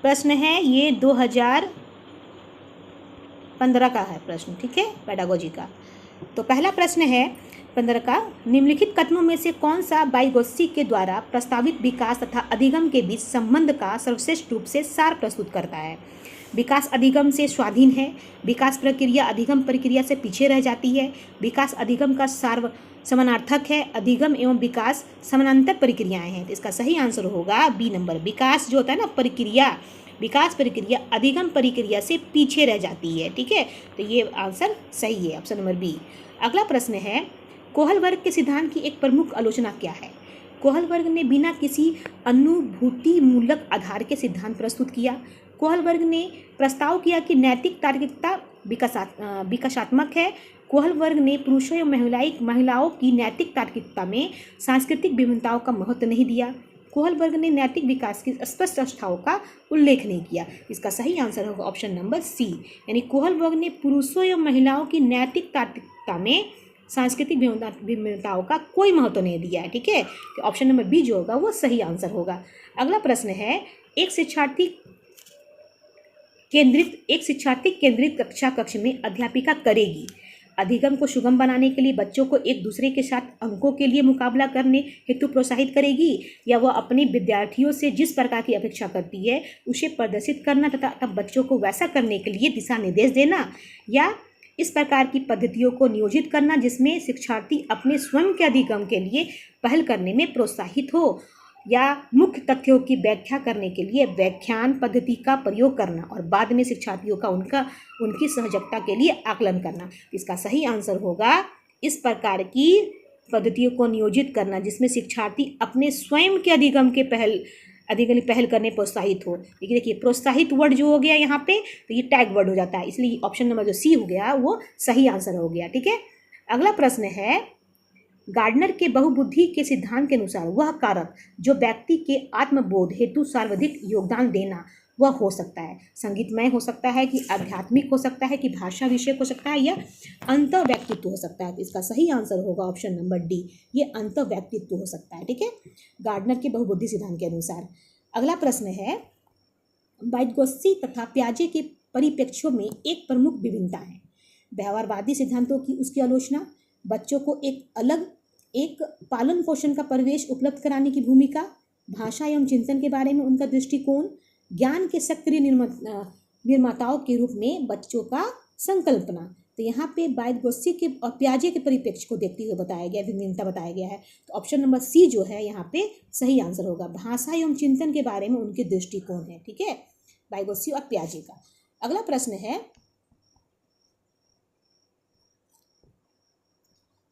Speaker 1: प्रश्न है ये 2015 का है प्रश्न। ठीक है, पेडागोजी का। तो पहला प्रश्न है 15 का, निम्नलिखित कथनों में से कौन सा वाइगोत्स्की के द्वारा प्रस्तावित विकास तथा अधिगम के बीच संबंध का सर्वश्रेष्ठ रूप से सार प्रस्तुत करता है? विकास अधिगम से स्वाधीन है, विकास प्रक्रिया अधिगम प्रक्रिया से पीछे रह जाती है, विकास अधिगम का समानार्थक है, अधिगम एवं विकास समानांतर प्रक्रियाएं हैं। तो इसका सही आंसर होगा बी नंबर, विकास जो होता है ना प्रक्रिया, विकास प्रक्रिया अधिगम प्रक्रिया से पीछे रह जाती है। ठीक है, तो ये आंसर सही है, ऑप्शन नंबर बी। अगला प्रश्न है, कोहल वर्ग के सिद्धांत की एक प्रमुख आलोचना क्या है? कोहल वर्ग ने बिना किसी अनुभूति मूलक आधार के सिद्धांत प्रस्तुत किया। कोहल वर्ग ने प्रस्ताव किया कि नैतिक तार्किकता विकासात्मक है। कोहल वर्ग ने पुरुषों एवं महिलाओं की नैतिक तार्किकता में सांस्कृतिक विभिन्नताओं का महत्व नहीं दिया। कोहल वर्ग ने नैतिक विकास की स्पष्ट अवस्थाओं का उल्लेख नहीं किया। इसका सही आंसर होगा ऑप्शन नंबर सी, यानी कोहल वर्ग ने पुरुषों एवं महिलाओं की नैतिक तार्किकता में सांस्कृतिक विभिन्नताओं का कोई महत्व नहीं दिया है। ठीक है, तो ऑप्शन नंबर बी जो होगा वो सही आंसर होगा। अगला प्रश्न है, एक शिक्षार्थी केंद्रित कक्षा कक्ष में अध्यापिका करेगी। अधिगम को सुगम बनाने के लिए बच्चों को एक दूसरे के साथ अंकों के लिए मुकाबला करने हेतु प्रोत्साहित करेगी, या वह अपने विद्यार्थियों से जिस प्रकार की अपेक्षा करती है उसे प्रदर्शित करना तथा तब बच्चों को वैसा करने के लिए दिशा निर्देश देना, या इस प्रकार की पद्धतियों को नियोजित करना जिसमें शिक्षार्थी अपने स्वयं के अधिगम के लिए पहल करने में प्रोत्साहित हो, या मुख्य तथ्यों की व्याख्या करने के लिए व्याख्यान पद्धति का प्रयोग करना और बाद में शिक्षार्थियों का उनकी सहजता के लिए आकलन करना। इसका सही आंसर होगा इस प्रकार की पद्धतियों को नियोजित करना जिसमें शिक्षार्थी अपने स्वयं के अधिगम के पहल करने प्रोत्साहित हो। लेकिन देखिए प्रोत्साहित वर्ड जो हो गया यहाँ पे तो ये टैग वर्ड हो जाता है, इसलिए ऑप्शन नंबर जो सी हो गया वो सही आंसर हो गया। ठीक है, अगला प्रश्न है, गार्डनर के बहुबुद्धि के सिद्धांत के अनुसार वह कारक जो व्यक्ति के आत्मबोध हेतु सर्वाधिक योगदान देना वह हो सकता है संगीतमय हो सकता है कि आध्यात्मिक हो सकता है कि भाषा विषय हो सकता है या अंत व्यक्तित्व हो सकता है। तो इसका सही आंसर होगा ऑप्शन नंबर डी, ये अंत व्यक्तित्व हो सकता है। ठीक है, गार्डनर के बहुबुद्धि सिद्धांत के अनुसार। अगला प्रश्न है, वाइटगोत्स्की तथा पियाजे के परिप्रेक्ष्यों में एक प्रमुख विभिन्नता है। व्यवहारवादी सिद्धांतों की उसकी आलोचना, बच्चों को एक पालन पोषण का परिवेश उपलब्ध कराने की भूमिका, भाषा एवं चिंतन के बारे में उनका दृष्टिकोण, ज्ञान के सक्रिय निर्माताओं के रूप में बच्चों का संकल्पना। तो यहाँ पे वाइटगोत्स्की के और पियाजे के परिप्रेक्ष्य को देखते हुए बताया गया, विभिन्नता बताया गया है। तो ऑप्शन नंबर सी जो है यहाँ पे सही आंसर होगा, भाषा एवं चिंतन के बारे में उनके दृष्टिकोण है। ठीक है, वाइटगोत्स्की और पियाजे का। अगला प्रश्न है,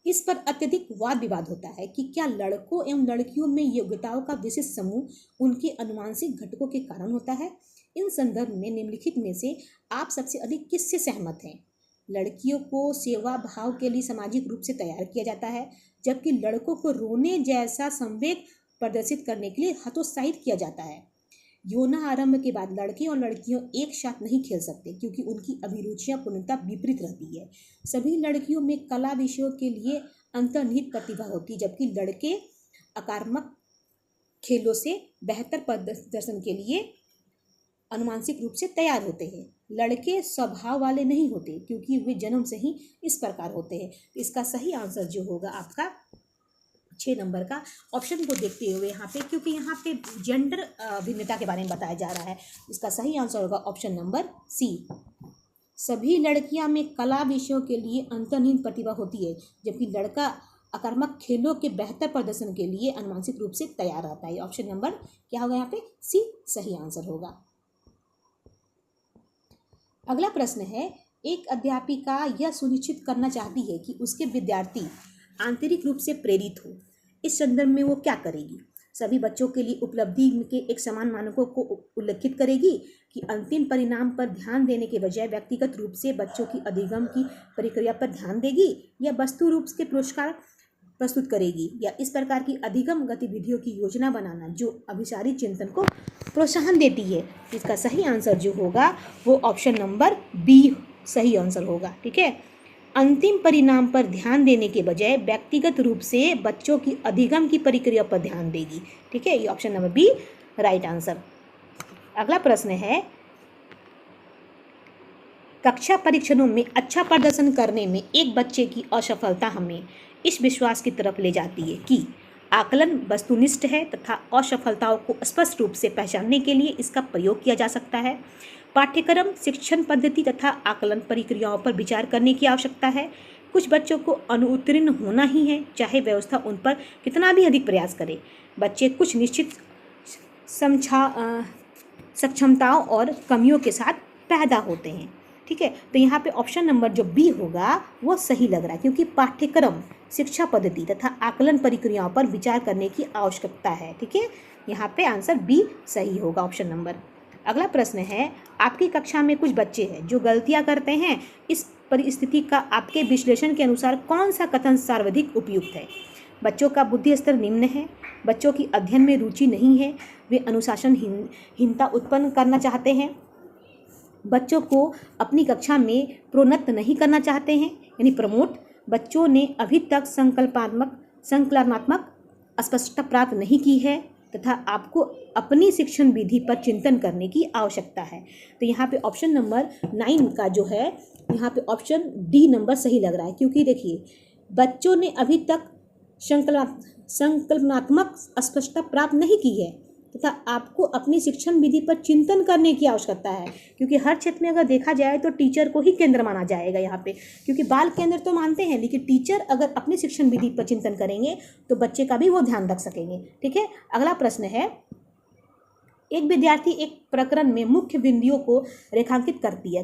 Speaker 1: इस पर अत्यधिक वाद विवाद होता है कि क्या लड़कों एवं लड़कियों में योग्यताओं का विशिष्ट समूह उनके अनुवांशिक घटकों के कारण होता है। इन संदर्भ में निम्नलिखित में से आप सबसे अधिक किससे सहमत हैं? लड़कियों को सेवा भाव के लिए सामाजिक रूप से तैयार किया जाता है, जबकि लड़कों को रोने जैसा संवेग प्रदर्शित करने के लिए हतोत्साहित किया जाता है। यौन आरंभ के बाद लड़के और लड़कियों एक साथ नहीं खेल सकते क्योंकि उनकी अभिरुचियां पूर्णतः विपरीत रहती है। सभी लड़कियों में कला विषयों के लिए अंतर्निहित प्रतिभा होती है, जबकि लड़के आक्रामक खेलों से बेहतर प्रदर्शन के लिए अनुमानसिक रूप से तैयार होते हैं। लड़के स्वभाव वाले नहीं होते क्योंकि वे जन्म से ही इस प्रकार होते हैं। इसका सही आंसर जो होगा आपका 6 नंबर का ऑप्शन को देखते हुए यहाँ पे, क्योंकि यहाँ पे जेंडर भिन्नता के बारे में बताया जा रहा है। इसका सही आंसर होगा ऑप्शन नंबर सी। सभी लड़कियां में कला विषयों के लिए अंतर्निहित प्रतिभा होती है, जबकि लड़का आक्रामक खेलों के बेहतर प्रदर्शन के लिए अनुमानसिक रूप से तैयार रहता है। ऑप्शन नंबर क्या होगा यहाँ पे? सी सही आंसर होगा। अगला प्रश्न है, एक अध्यापिका यह सुनिश्चित करना चाहती है कि उसके विद्यार्थी आंतरिक रूप से प्रेरित हो। इस संदर्भ में वो क्या करेगी? सभी बच्चों के लिए उपलब्धि के एक समान मानकों को उल्लेखित करेगी कि अंतिम परिणाम पर ध्यान देने के बजाय व्यक्तिगत रूप से बच्चों की अधिगम की प्रक्रिया पर ध्यान देगी, या वस्तु रूप के पुरस्कार प्रस्तुत करेगी, या इस प्रकार की अधिगम गतिविधियों की योजना बनाना जो अभिसारी चिंतन को प्रोत्साहन देती है। इसका सही आंसर जो होगा वो ऑप्शन नंबर बी सही आंसर होगा। ठीक है, अंतिम परिणाम पर ध्यान देने के बजाय व्यक्तिगत रूप से बच्चों की अधिगम की प्रक्रिया पर ध्यान देगी। ठीक है, ये option number B right answer. अगला प्रश्न है, कक्षा परीक्षणों में अच्छा प्रदर्शन करने में एक बच्चे की असफलता हमें इस विश्वास की तरफ ले जाती है कि आकलन वस्तुनिष्ठ है तथा असफलताओं को स्पष्ट रूप से पहचानने के लिए इसका प्रयोग किया जा सकता है। पाठ्यक्रम, शिक्षण पद्धति तथा आकलन प्रक्रियाओं पर विचार करने की आवश्यकता है। कुछ बच्चों को अनुत्तीर्ण होना ही है, चाहे व्यवस्था उन पर कितना भी अधिक प्रयास करे। बच्चे कुछ निश्चित सक्षमताओं और कमियों के साथ पैदा होते हैं। ठीक है, तो यहाँ पे ऑप्शन नंबर जो बी होगा वो सही लग रहा है, क्योंकि पाठ्यक्रम, शिक्षा पद्धति तथा आकलन प्रक्रियाओं पर विचार करने की आवश्यकता है। ठीक है, यहाँ पे आंसर बी सही होगा ऑप्शन नंबर। अगला प्रश्न है, आपकी कक्षा में कुछ बच्चे हैं जो गलतियां करते हैं। इस परिस्थिति का आपके विश्लेषण के अनुसार कौन सा कथन सर्वाधिक उपयुक्त है? बच्चों का बुद्धि स्तर निम्न है, बच्चों की अध्ययन में रुचि नहीं है, वे अनुशासनहीनता उत्पन्न करना चाहते हैं, बच्चों को अपनी कक्षा में प्रोन्नत नहीं करना चाहते हैं यानी प्रमोट, बच्चों ने अभी तक संकलनात्मक स्पष्टता प्राप्त नहीं की है तथा आपको अपनी शिक्षण विधि पर चिंतन करने की आवश्यकता है। तो यहाँ पे ऑप्शन नंबर 9 का जो है यहाँ पे ऑप्शन डी नंबर सही लग रहा है, क्योंकि देखिए बच्चों ने अभी तक संकल्पनात्मक स्पष्टता प्राप्त नहीं की है तथा आपको अपनी शिक्षण विधि पर चिंतन करने की आवश्यकता है, क्योंकि हर क्षेत्र में अगर देखा जाए तो टीचर को ही केंद्र माना जाएगा यहाँ पे, क्योंकि बाल केंद्र तो मानते हैं लेकिन टीचर अगर अपनी शिक्षण विधि पर चिंतन करेंगे तो बच्चे का भी वो ध्यान रख सकेंगे। ठीक है, अगला प्रश्न है, एक विद्यार्थी एक प्रकरण में मुख्य बिंदुओं को रेखांकित करती है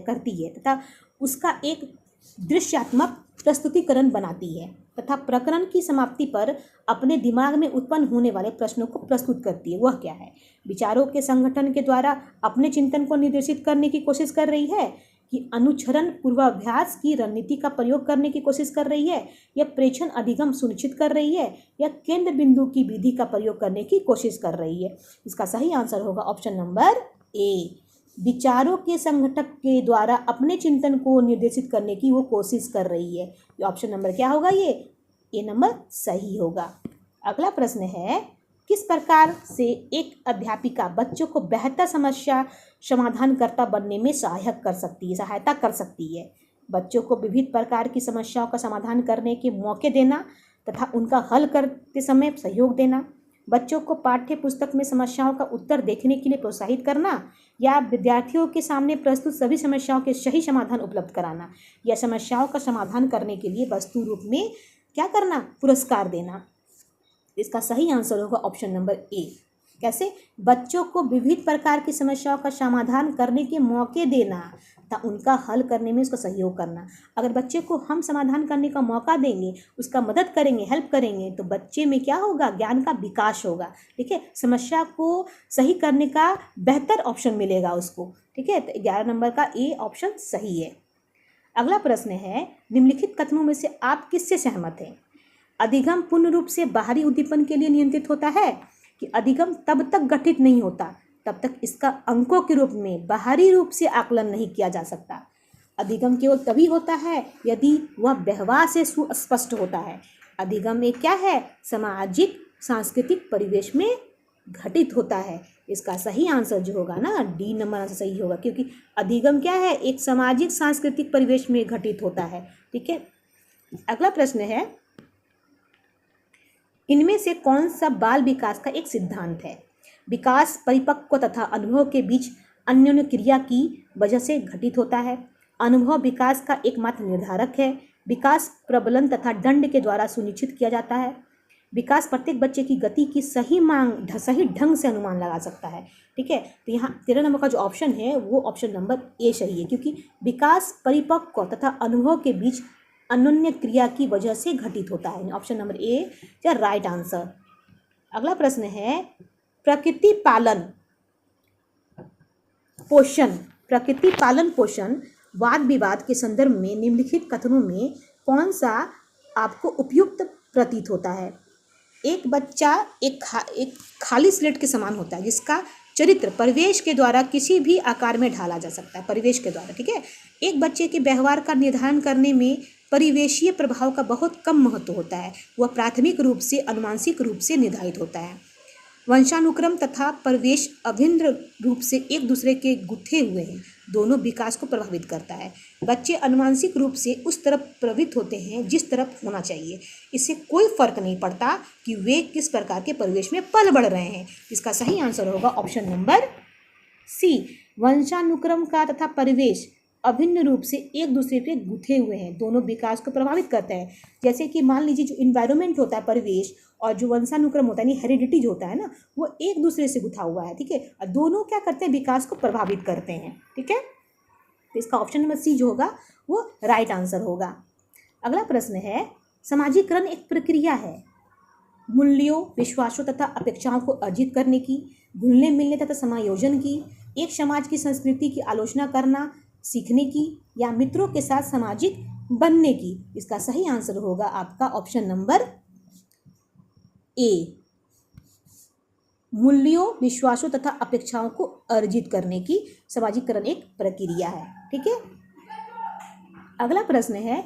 Speaker 1: तथा उसका एक दृश्यात्मक प्रस्तुतिकरण बनाती है तथा प्रकरण की समाप्ति पर अपने दिमाग में उत्पन्न होने वाले प्रश्नों को प्रस्तुत करती है। वह क्या है? विचारों के संगठन के द्वारा अपने चिंतन को निर्देशित करने की कोशिश कर रही है कि अनुचरण पूर्वाभ्यास की रणनीति का प्रयोग करने की कोशिश कर रही है या प्रेक्षण अधिगम सुनिश्चित कर रही है या केंद्र बिंदु की विधि का प्रयोग करने की कोशिश कर रही है? इसका सही आंसर होगा ऑप्शन नंबर ए, विचारों के संगठक के द्वारा अपने चिंतन को निर्देशित करने की वो कोशिश कर रही है। ये ऑप्शन नंबर क्या होगा? ये नंबर सही होगा। अगला प्रश्न है, किस प्रकार से एक अध्यापिका बच्चों को बेहतर समस्या समाधानकर्ता बनने में सहायता कर सकती है? बच्चों को विविध प्रकार की समस्याओं का समाधान करने के मौके देना तथा उनका हल करते समय सहयोग देना, बच्चों को पाठ्य पुस्तक में समस्याओं का उत्तर देखने के लिए प्रोत्साहित करना या विद्यार्थियों के सामने प्रस्तुत सभी समस्याओं के सही समाधान उपलब्ध कराना या समस्याओं का समाधान करने के लिए वस्तु रूप में क्या करना? पुरस्कार देना। इसका सही आंसर होगा ऑप्शन नंबर ए। कैसे? बच्चों को विविध प्रकार की समस्याओं का समाधान करने के मौके देना तथा उनका हल करने में उसका सहयोग करना। अगर बच्चे को हम समाधान करने का मौका देंगे, उसका मदद करेंगे, हेल्प करेंगे, तो बच्चे में क्या होगा? ज्ञान का विकास होगा। ठीक है, समस्या को सही करने का बेहतर ऑप्शन मिलेगा उसको। ठीक है, तो 11 नंबर का ए ऑप्शन सही है। अगला प्रश्न है, निम्नलिखित कथनों में से आप किससे सहमत हैं? अधिगम पूर्ण रूप से बाहरी उद्दीपन के लिए नियंत्रित होता है कि अधिगम तब तक गठित नहीं होता तब तक इसका अंकों के रूप में बाहरी रूप से आकलन नहीं किया जा सकता। अधिगम केवल तभी होता है यदि वह व्यवहार से सुस्पष्ट होता है। अधिगम एक क्या है? सामाजिक सांस्कृतिक परिवेश में घटित होता है। इसका सही आंसर जो होगा ना, डी नंबर आंसर सही होगा, क्योंकि अधिगम क्या है? एक सामाजिक सांस्कृतिक परिवेश में घटित होता है। ठीक है, अगला प्रश्न है, इनमें से कौन सा बाल विकास का एक सिद्धांत है? विकास परिपक्व तथा अनुभव के बीच अन्योन्य क्रिया की वजह से घटित होता है। अनुभव विकास का एकमात्र निर्धारक है। विकास प्रबलन तथा दंड के द्वारा सुनिश्चित किया जाता है। विकास प्रत्येक बच्चे की गति की सही ढंग से अनुमान लगा सकता है। ठीक है, तो यहाँ 13 नंबर का जो ऑप्शन है वो ऑप्शन नंबर ए सही है, क्योंकि विकास परिपक्व तथा अनुभव के बीच अन्योन्य क्रिया की वजह से घटित होता है। ऑप्शन नंबर ए या राइट आंसर। अगला प्रश्न है, प्रकृति पालन पोषण वाद विवाद के संदर्भ में निम्नलिखित कथनों में कौन सा आपको उपयुक्त प्रतीत होता है? एक बच्चा एक खाली स्लेट के समान होता है जिसका चरित्र परिवेश के द्वारा किसी भी आकार में ढाला जा सकता है। परिवेश के द्वारा, ठीक है। एक बच्चे के व्यवहार का निर्धारण करने में परिवेशीय प्रभाव का बहुत कम महत्व होता है। वह प्राथमिक रूप से अनुवांशिक रूप से निर्धारित होता है। वंशानुक्रम तथा परिवेश अभिन्न रूप से एक दूसरे के गुथे हुए हैं, दोनों विकास को प्रभावित करता है। बच्चे अनुवांशिक रूप से उस तरफ प्रवृत्त होते हैं जिस तरफ होना चाहिए। इससे कोई फर्क नहीं पड़ता कि वे किस प्रकार के परिवेश में पल बढ़ रहे हैं। इसका सही आंसर होगा ऑप्शन नंबर सी। वंशानुक्रम का तथा परिवेश अभिन्न रूप से एक दूसरे पे गुथे हुए हैं, दोनों विकास को प्रभावित करते हैं। जैसे कि मान लीजिए जो इन्वायरमेंट होता है परिवेश और जो वंशानुक्रम होता है यानी हेरिडिटी जो होता है ना, वो एक दूसरे से गुथा हुआ है, ठीक है। और दोनों क्या करते हैं? विकास को प्रभावित करते हैं, ठीक है। तो इसका ऑप्शन नंबर सी जो होगा वो राइट आंसर होगा। अगला प्रश्न है, समाजीकरण एक प्रक्रिया है मूल्यों, विश्वासों तथा अपेक्षाओं को अर्जित करने की, घुलने मिलने तथा समायोजन की, एक समाज की संस्कृति की आलोचना करना सीखने की, या मित्रों के साथ सामाजिक बनने की। इसका सही आंसर होगा आपका ऑप्शन नंबर ए, मूल्यों, विश्वासों तथा अपेक्षाओं को अर्जित करने की समाजीकरण एक प्रक्रिया है, ठीक है। अगला प्रश्न है,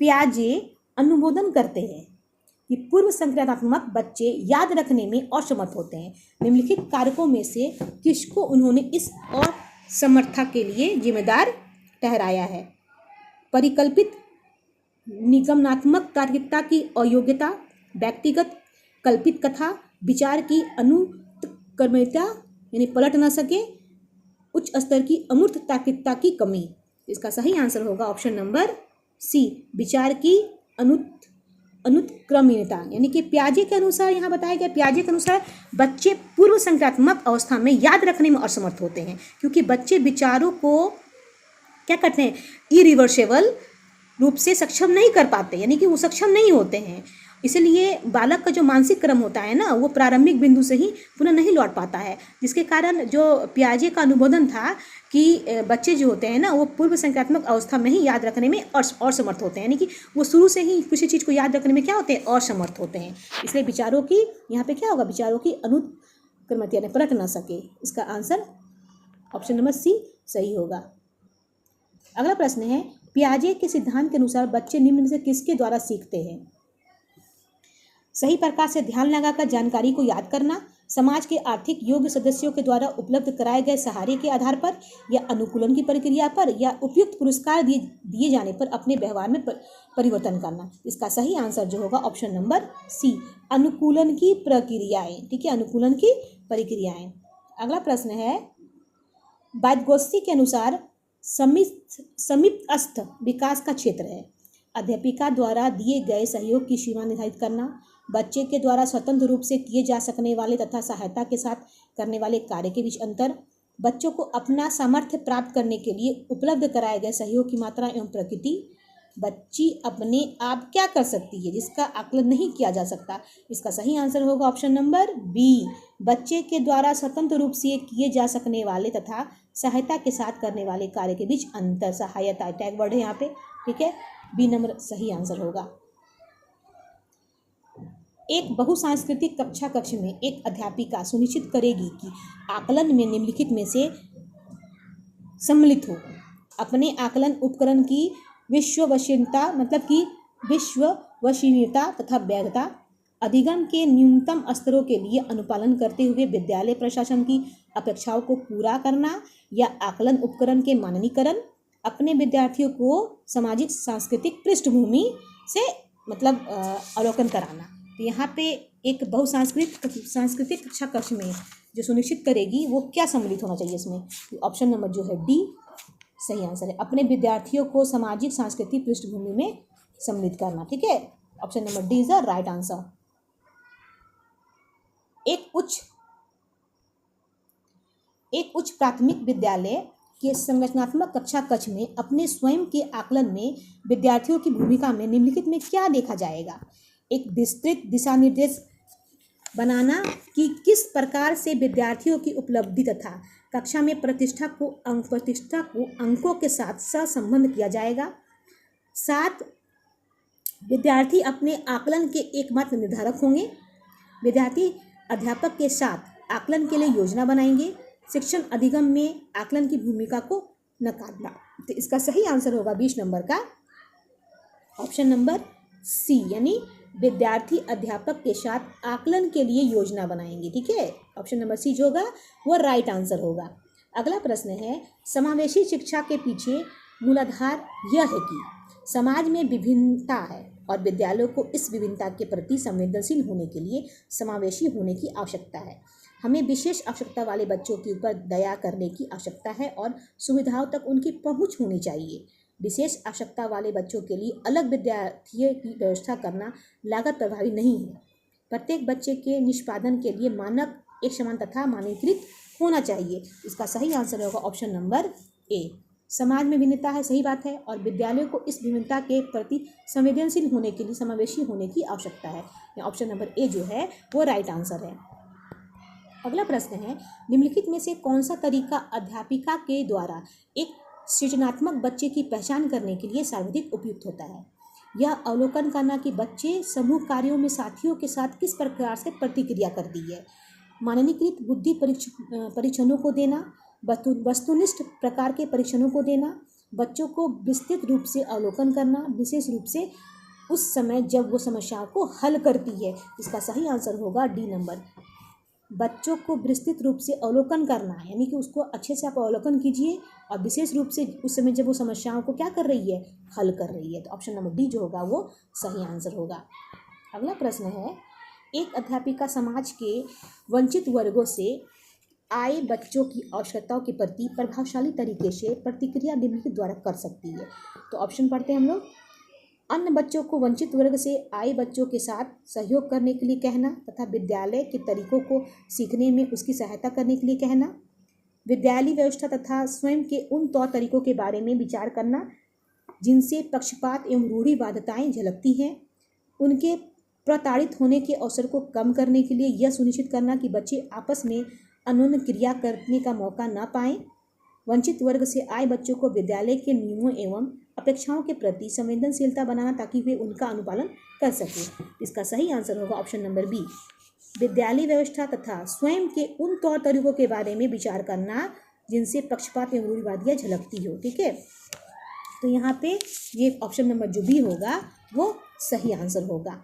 Speaker 1: पियाजे अनुमोदन करते हैं कि पूर्व संक्रियात्मक बच्चे याद रखने में असमर्थ होते हैं। निम्नलिखित कारकों में से किसको उन्होंने इस असमर्थता के लिए जिम्मेदार ठहराया है? परिकल्पित निगमनात्मक तार्किकता की अयोग्यता, व्यक्तिगत कल्पित कथा, विचार की अनुत्क्रमणीयता यानी पलट न सके, उच्च स्तर की अमूर्त तार्किकता की कमी। इसका सही आंसर होगा ऑप्शन नंबर सी, विचार की अनुत्क्रमणीयता। यानी कि पियाजे के अनुसार, यहाँ बताया गया पियाजे के अनुसार बच्चे पूर्व संज्ञानात्मक अवस्था में याद रखने में असमर्थ होते हैं, क्योंकि बच्चे विचारों को क्या करते हैं, इरिवर्सेबल रूप से सक्षम नहीं कर पाते, यानी कि वो सक्षम नहीं होते हैं। इसलिए बालक का जो मानसिक क्रम होता है ना, वो प्रारंभिक बिंदु से ही पुनः नहीं लौट पाता है, जिसके कारण जो पियाजे का अनुमोदन था कि बच्चे जो होते हैं ना, वो पूर्व संज्ञानात्मक अवस्था में ही याद रखने में असमर्थ होते हैं, यानी कि वो शुरू से ही किसी चीज़ को याद रखने में क्या होते हैं, असमर्थ होते हैं। इसलिए विचारों की यहाँ पे क्या होगा, विचारों की अनुत्क्रमणीयता यानी पलट ना सके। इसका आंसर ऑप्शन नंबर सी सही होगा। अगला प्रश्न है, पियाजे के सिद्धांत के अनुसार बच्चे निम्न में से किसके द्वारा सीखते हैं? सही प्रकार से ध्यान लगाकर जानकारी को याद करना, समाज के आर्थिक योग्य सदस्यों के द्वारा उपलब्ध कराए गए सहारे के आधार पर, या अनुकूलन की प्रक्रिया पर, या उपयुक्त पुरस्कार दिए जाने पर अपने व्यवहार में परिवर्तन करना। इसका सही आंसर जो होगा ऑप्शन नंबर सी, अनुकूलन की प्रक्रियाएं। ठीक है, अनुकूलन की प्रक्रियाएं। अगला प्रश्न है, वाइटगोत्स्की के अनुसार समीपस्थ विकास का क्षेत्र है। अध्यापिका द्वारा दिए गए सहयोग की सीमा निर्धारित करना, बच्चे के द्वारा स्वतंत्र रूप से किए जा सकने वाले तथा सहायता के साथ करने वाले कार्य के बीच अंतर, बच्चों को अपना सामर्थ्य प्राप्त करने के लिए उपलब्ध कराए गए सहयोग की मात्रा एवं प्रकृति, बच्ची अपने आप क्या कर सकती है जिसका आकलन नहीं किया जा सकता। इसका सही आंसर होगा ऑप्शन नंबर बी, बच्चे के द्वारा स्वतंत्र रूप से किए जा सकने वाले तथा सहायता के साथ करने वाले कार्य के बीच अंतर। सहायता टैग वर्ड है यहाँ पे। ठीक है, बी नंबर सही आंसर होगा। एक बहुसांस्कृतिक कक्ष में एक अध्यापिका सुनिश्चित करेगी कि आकलन में निम्नलिखित में से सम्मिलित हो। अपने आकलन उपकरण की विश्वसनीयता मतलब कि विश्वसनीयता तथा वैधता, अधिगम के न्यूनतम स्तरों के लिए अनुपालन करते हुए विद्यालय प्रशासन की अपेक्षाओं को पूरा करना, या आकलन उपकरण के मानकीकरण, अपने विद्यार्थियों को सामाजिक सांस्कृतिक पृष्ठभूमि से मतलब अवलोकन कराना। तो यहाँ पे एक सांस्कृतिक कक्षा कक्ष में जो सुनिश्चित करेगी वो क्या सम्मिलित होना चाहिए इसमें, तो ऑप्शन नंबर जो है डी सही आंसर है, अपने विद्यार्थियों को सामाजिक सांस्कृतिक पृष्ठभूमि में सम्मिलित करना। ठीक है, option number D is the right answer. एक उच्च प्राथमिक विद्यालय के संरचनात्मक कक्षा कक्ष में अपने स्वयं के आकलन में विद्यार्थियों की भूमिका में निम्नलिखित में क्या देखा जाएगा? एक विस्तृत दिशा निर्देश बनाना कि किस प्रकार से विद्यार्थियों की उपलब्धि तथा कक्षा में प्रतिष्ठा को अंकों के साथ सहसंबंध किया जाएगा। 7 विद्यार्थी अपने आकलन के एकमात्र निर्धारक होंगे। विद्यार्थी अध्यापक के साथ आकलन के लिए योजना बनाएंगे। शिक्षण अधिगम में आकलन की भूमिका को नकारना। तो इसका सही आंसर होगा 20 नंबर का ऑप्शन नंबर सी, यानी विद्यार्थी अध्यापक के साथ आकलन के लिए योजना बनाएंगे। ठीक है, ऑप्शन नंबर सी जो होगा वो राइट आंसर होगा। अगला प्रश्न है, समावेशी शिक्षा के पीछे मूलाधार यह है कि समाज में विभिन्नता है और विद्यालयों को इस विभिन्नता के प्रति संवेदनशील होने के लिए समावेशी होने की आवश्यकता है। हमें विशेष आवश्यकता वाले बच्चों के ऊपर दया करने की आवश्यकता है और सुविधाओं तक उनकी पहुंच होनी चाहिए। विशेष आवश्यकता वाले बच्चों के लिए अलग विद्यालय की व्यवस्था करना लागत प्रभावी नहीं है। प्रत्येक बच्चे के निष्पादन के लिए मानक एक समान तथा मानकीकृत होना चाहिए। इसका सही आंसर होगा ऑप्शन नंबर ए, समाज में भिन्नता है, सही बात है, और विद्यालयों को इस भिन्नता के प्रति संवेदनशील होने के लिए समावेशी होने की आवश्यकता है। ऑप्शन नंबर ए जो है वो राइट आंसर है। अगला प्रश्न है, निम्नलिखित में से कौन सा तरीका अध्यापिका के द्वारा एक सृजनात्मक बच्चे की पहचान करने के लिए सर्वाधिक उपयुक्त होता है? यह अवलोकन करना कि बच्चे समूह कार्यों में साथियों के साथ किस प्रकार से प्रतिक्रिया करती है। मानकीकृत बुद्धि परीक्षणों को देना, वस्तुनिष्ठ प्रकार के परीक्षणों को देना, बच्चों को विस्तृत रूप से अवलोकन करना, विशेष रूप से उस समय जब वो समस्याओं को हल करती है। इसका सही आंसर होगा डी नंबर। बच्चों को विस्तृत रूप से अवलोकन करना, यानी कि उसको अच्छे से आप अवलोकन कीजिए और विशेष रूप से उस समय जब वो समस्याओं को क्या कर रही है, हल कर रही है। तो ऑप्शन नंबर डी जो होगा वो सही आंसर होगा। अगला प्रश्न है, एक अध्यापिका समाज के वंचित वर्गों से आए बच्चों की आवश्यकताओं के प्रति प्रभावशाली तरीके से प्रतिक्रिया निम्नलिखित द्वारा कर सकती है। तो ऑप्शन पढ़ते हैं हम लोग। अन्य बच्चों को वंचित वर्ग से आए बच्चों के साथ सहयोग करने के लिए कहना तथा विद्यालय के तरीकों को सीखने में उसकी सहायता करने के लिए कहना, विद्यालय व्यवस्था तथा स्वयं के उन तौर तरीकों के बारे में विचार करना जिनसे पक्षपात एवं रूढ़िवादिताएं झलकती हैं, उनके प्रताड़ित होने के अवसर को कम करने के लिए यह सुनिश्चित करना कि बच्चे आपस में अनोन्य क्रिया करने का मौका न पाएं, वंचित वर्ग से आए बच्चों को विद्यालय के नियमों एवं अपेक्षाओं के प्रति संवेदनशीलता बनाना ताकि वे उनका अनुपालन कर सकें। इसका सही आंसर होगा ऑप्शन नंबर बी, विद्यालय व्यवस्था तथा स्वयं के उन तौर तरीकों के बारे में विचार करना जिनसे पक्षपात एवं रूढ़िवादियाँ झलकती हो। ठीक है, तो यहाँ पे ये ऑप्शन नंबर जो बी होगा वो सही आंसर होगा।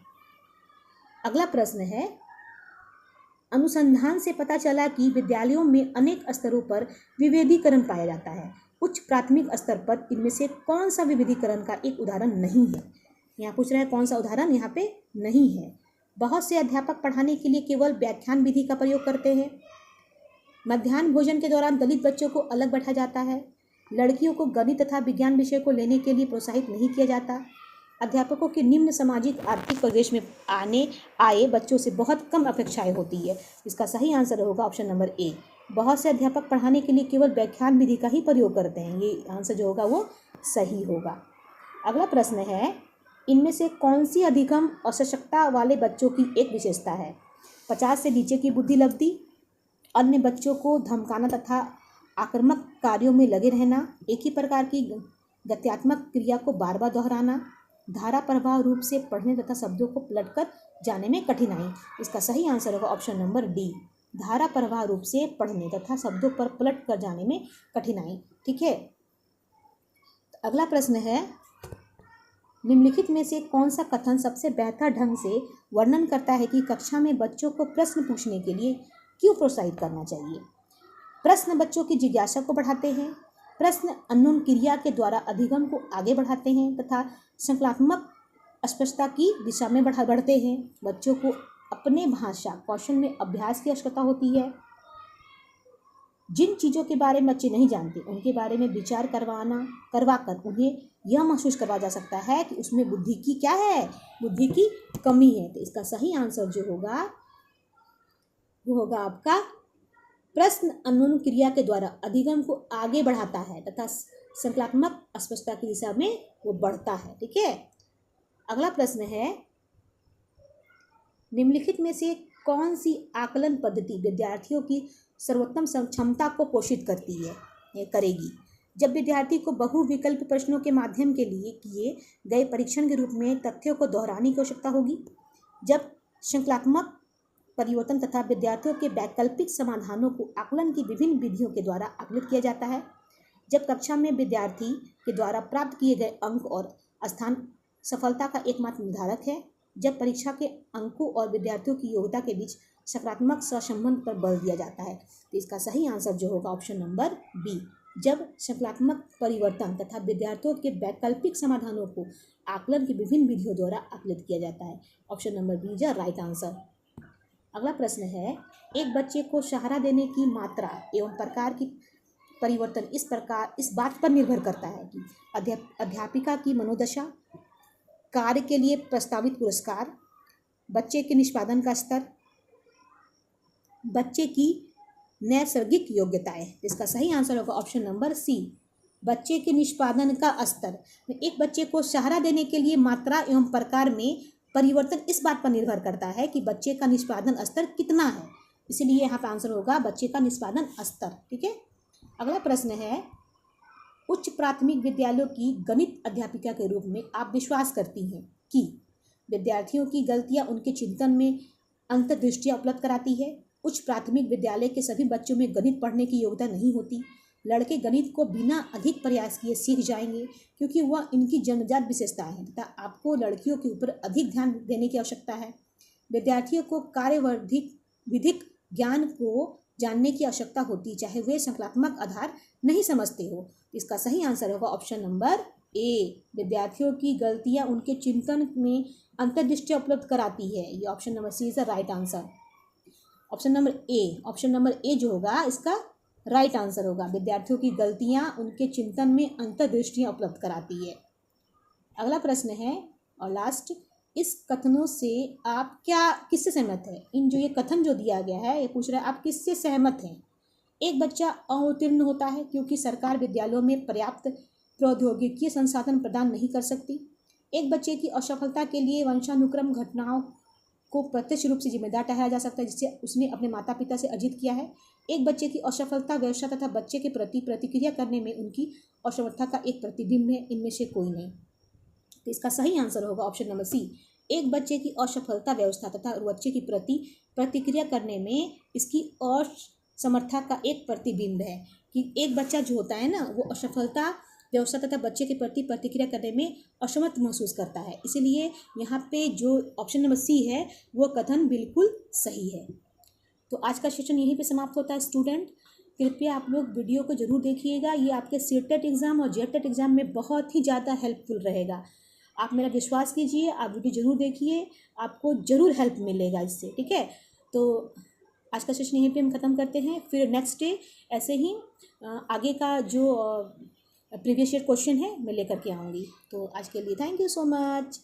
Speaker 1: अगला प्रश्न है, अनुसंधान से पता चला कि विद्यालयों में अनेक स्तरों पर विभेदीकरण पाया जाता है। उच्च प्राथमिक स्तर पर इनमें से कौन सा विभेदीकरण का एक उदाहरण नहीं है? यहाँ पूछ रहा है कौन सा उदाहरण यहाँ पे नहीं है। बहुत से अध्यापक पढ़ाने के लिए केवल व्याख्यान विधि का प्रयोग करते हैं। मध्याह्न भोजन के दौरान दलित बच्चों को अलग बैठा जाता है। लड़कियों को गणित तथा विज्ञान विषय को लेने के लिए प्रोत्साहित नहीं किया जाता। अध्यापकों के निम्न सामाजिक आर्थिक परिवेश में आए बच्चों से बहुत कम अपेक्षाएं होती है। इसका सही आंसर होगा ऑप्शन नंबर ए, बहुत से अध्यापक पढ़ाने के लिए केवल व्याख्यान विधि का ही प्रयोग करते हैं। ये आंसर जो होगा वो सही होगा। अगला प्रश्न है, इनमें से कौन सी अधिगम असशक्ता वाले बच्चों की एक विशेषता है? 50 से नीचे की बुद्धि लब्धि, अन्य बच्चों को धमकाना तथा आक्रामक कार्यों में लगे रहना, एक ही प्रकार की गत्यात्मक क्रिया को बार बार दोहराना, धारा प्रवाह रूप से पढ़ने तथा शब्दों को पलटकर जाने में कठिनाई। इसका सही आंसर होगा ऑप्शन नंबर डी, धारा प्रवाह रूप से पढ़ने तथा शब्दों पर पलट कर जाने में कठिनाई। ठीक है, अगला प्रश्न है, निम्नलिखित में से कौन सा कथन सबसे बेहतर ढंग से वर्णन करता है कि कक्षा में बच्चों को प्रश्न पूछने के लिए क्यों प्रोत्साहित करना चाहिए? प्रश्न बच्चों की जिज्ञासा को बढ़ाते हैं, प्रश्न अननोन क्रिया के द्वारा अधिगम को आगे बढ़ाते हैं तथा संकल्पात्मक स्पष्टता की दिशा में बढ़ते हैं। बच्चों को अपने भाषा कौशल में अभ्यास की आवश्यकता होती है। जिन चीज़ों के बारे में बच्चे नहीं जानते उनके बारे में विचार करवाकर उन्हें यह महसूस करवा जा सकता है कि उसमें बुद्धि की क्या है, बुद्धि की कमी है। तो इसका सही आंसर जो होगा वो होगा आपका प्रश्न अननोन क्रिया के द्वारा अधिगम को आगे बढ़ाता है तथा संकल्पात्मक स्पष्टता की दिशा में वो बढ़ता है। ठीक है, अगला प्रश्न है, निम्नलिखित में से कौन सी आकलन पद्धति विद्यार्थियों की सर्वोत्तम क्षमता को पोषित करती है करेगी? जब विद्यार्थी को बहुविकल्प प्रश्नों के माध्यम के लिए किए गए परीक्षण के रूप में तथ्यों को दोहराने की आवश्यकता होगी, जब संकल्पात्मक परिवर्तन तथा विद्यार्थियों के वैकल्पिक समाधानों को आकलन की विभिन्न विधियों के द्वारा आकलित किया जाता है, जब कक्षा में विद्यार्थी के द्वारा प्राप्त किए गए अंक और स्थान सफलता का एकमात्र निर्धारक है, जब परीक्षा के अंकों और विद्यार्थियों की योग्यता के बीच सकारात्मक सहसंबंध पर बल दिया जाता है। तो इसका सही आंसर जो होगा ऑप्शन नंबर बी, जब संकल्पात्मक परिवर्तन तथा विद्यार्थियों के वैकल्पिक समाधानों को आकलन की विभिन्न विधियों द्वारा आकलित किया जाता है। Option number B is right answer. अगला प्रश्न है, एक बच्चे को सहारा देने की मात्रा एवं प्रकार की परिवर्तन इस बात पर निर्भर करता है कि अध्यापिका की मनोदशा, कार्य के लिए प्रस्तावित पुरस्कार, बच्चे के निष्पादन का स्तर, बच्चे की नैसर्गिक योग्यताएं। इसका सही आंसर होगा ऑप्शन नंबर सी, बच्चे के निष्पादन का स्तर। एक बच्चे को सहारा देने के लिए मात्रा एवं प्रकार में परिवर्तन इस बात पर निर्भर करता है कि बच्चे का निष्पादन स्तर कितना है, इसलिए यहाँ पर आंसर होगा बच्चे का निष्पादन स्तर। ठीक है, अगला प्रश्न है, उच्च प्राथमिक विद्यालयों की गणित अध्यापिका के रूप में आप विश्वास करती हैं कि विद्यार्थियों की गलतियां उनके चिंतन में अंतर्दृष्टियां उपलब्ध कराती है। उच्च प्राथमिक विद्यालय के सभी बच्चों में गणित पढ़ने की योग्यता नहीं होती। लड़के गणित को बिना अधिक प्रयास किए सीख जाएंगे क्योंकि वह इनकी जन्मजात विशेषताएं हैं तथा आपको लड़कियों के ऊपर अधिक ध्यान देने की आवश्यकता है। विद्यार्थियों को कार्यवर्धिक विधिक ज्ञान को जानने की आवश्यकता होती, चाहे वे संकल्पात्मक आधार नहीं समझते हो। इसका सही आंसर होगा ऑप्शन नंबर ए। विद्यार्थियों की गलतियां उनके चिंतन में अंतर्दृष्टि उपलब्ध कराती है। ये option number C is the right answer. Option number A जो होगा इसका राइट आंसर होगा। विद्यार्थियों की गलतियां उनके चिंतन में अंतर्दृष्टियां उपलब्ध कराती है। अगला प्रश्न है और लास्ट, इस कथनों से आप किससे सहमत है? इन जो ये कथन जो दिया गया है, ये पूछ रहा है आप किससे सहमत हैं? एक बच्चा अवतीर्ण होता है क्योंकि सरकार विद्यालयों में पर्याप्त प्रौद्योगिकीय संसाधन प्रदान नहीं कर सकती। एक बच्चे की असफलता के लिए वंशानुक्रम घटनाओं को प्रत्यक्ष रूप से जिम्मेदार ठहराया जा सकता है, जिससे उसने अपने माता पिता से अर्जित किया है। एक बच्चे की असफलता व्यवसाय तथा बच्चे के प्रति प्रतिक्रिया करने में उनकी असमर्थता का एक प्रतिबिंब है। इनमें से कोई नहीं। तो इसका सही आंसर होगा ऑप्शन नंबर सी। एक बच्चे की असफलता व्यवस्था तथा बच्चे की प्रति प्रतिक्रिया करने में इसकी असमर्थता का एक प्रतिबिंब है। कि एक बच्चा जो होता है ना, वो असफलता व्यवस्था तथा बच्चे के प्रति प्रतिक्रिया करने में असमर्थ महसूस करता है। इसीलिए यहाँ पे जो ऑप्शन नंबर सी है वो कथन बिल्कुल सही है। तो आज का सेशन यहीं पे समाप्त होता है स्टूडेंट। कृपया आप लोग वीडियो को जरूर देखिएगा। ये आपके सीटेट एग्ज़ाम और जेटेट एग्ज़ाम में बहुत ही ज़्यादा हेल्पफुल रहेगा। आप मेरा विश्वास कीजिए, आप वीडियो ज़रूर देखिए, आपको ज़रूर हेल्प मिलेगा इससे। ठीक है, तो आज का सेशन यहीं पे हम ख़त्म करते हैं। फिर नेक्स्ट डे ऐसे ही आगे का जो प्रीवियस ईयर क्वेश्चन है मैं लेकर के आऊँगी। तो आज के लिए थैंक यू सो मच।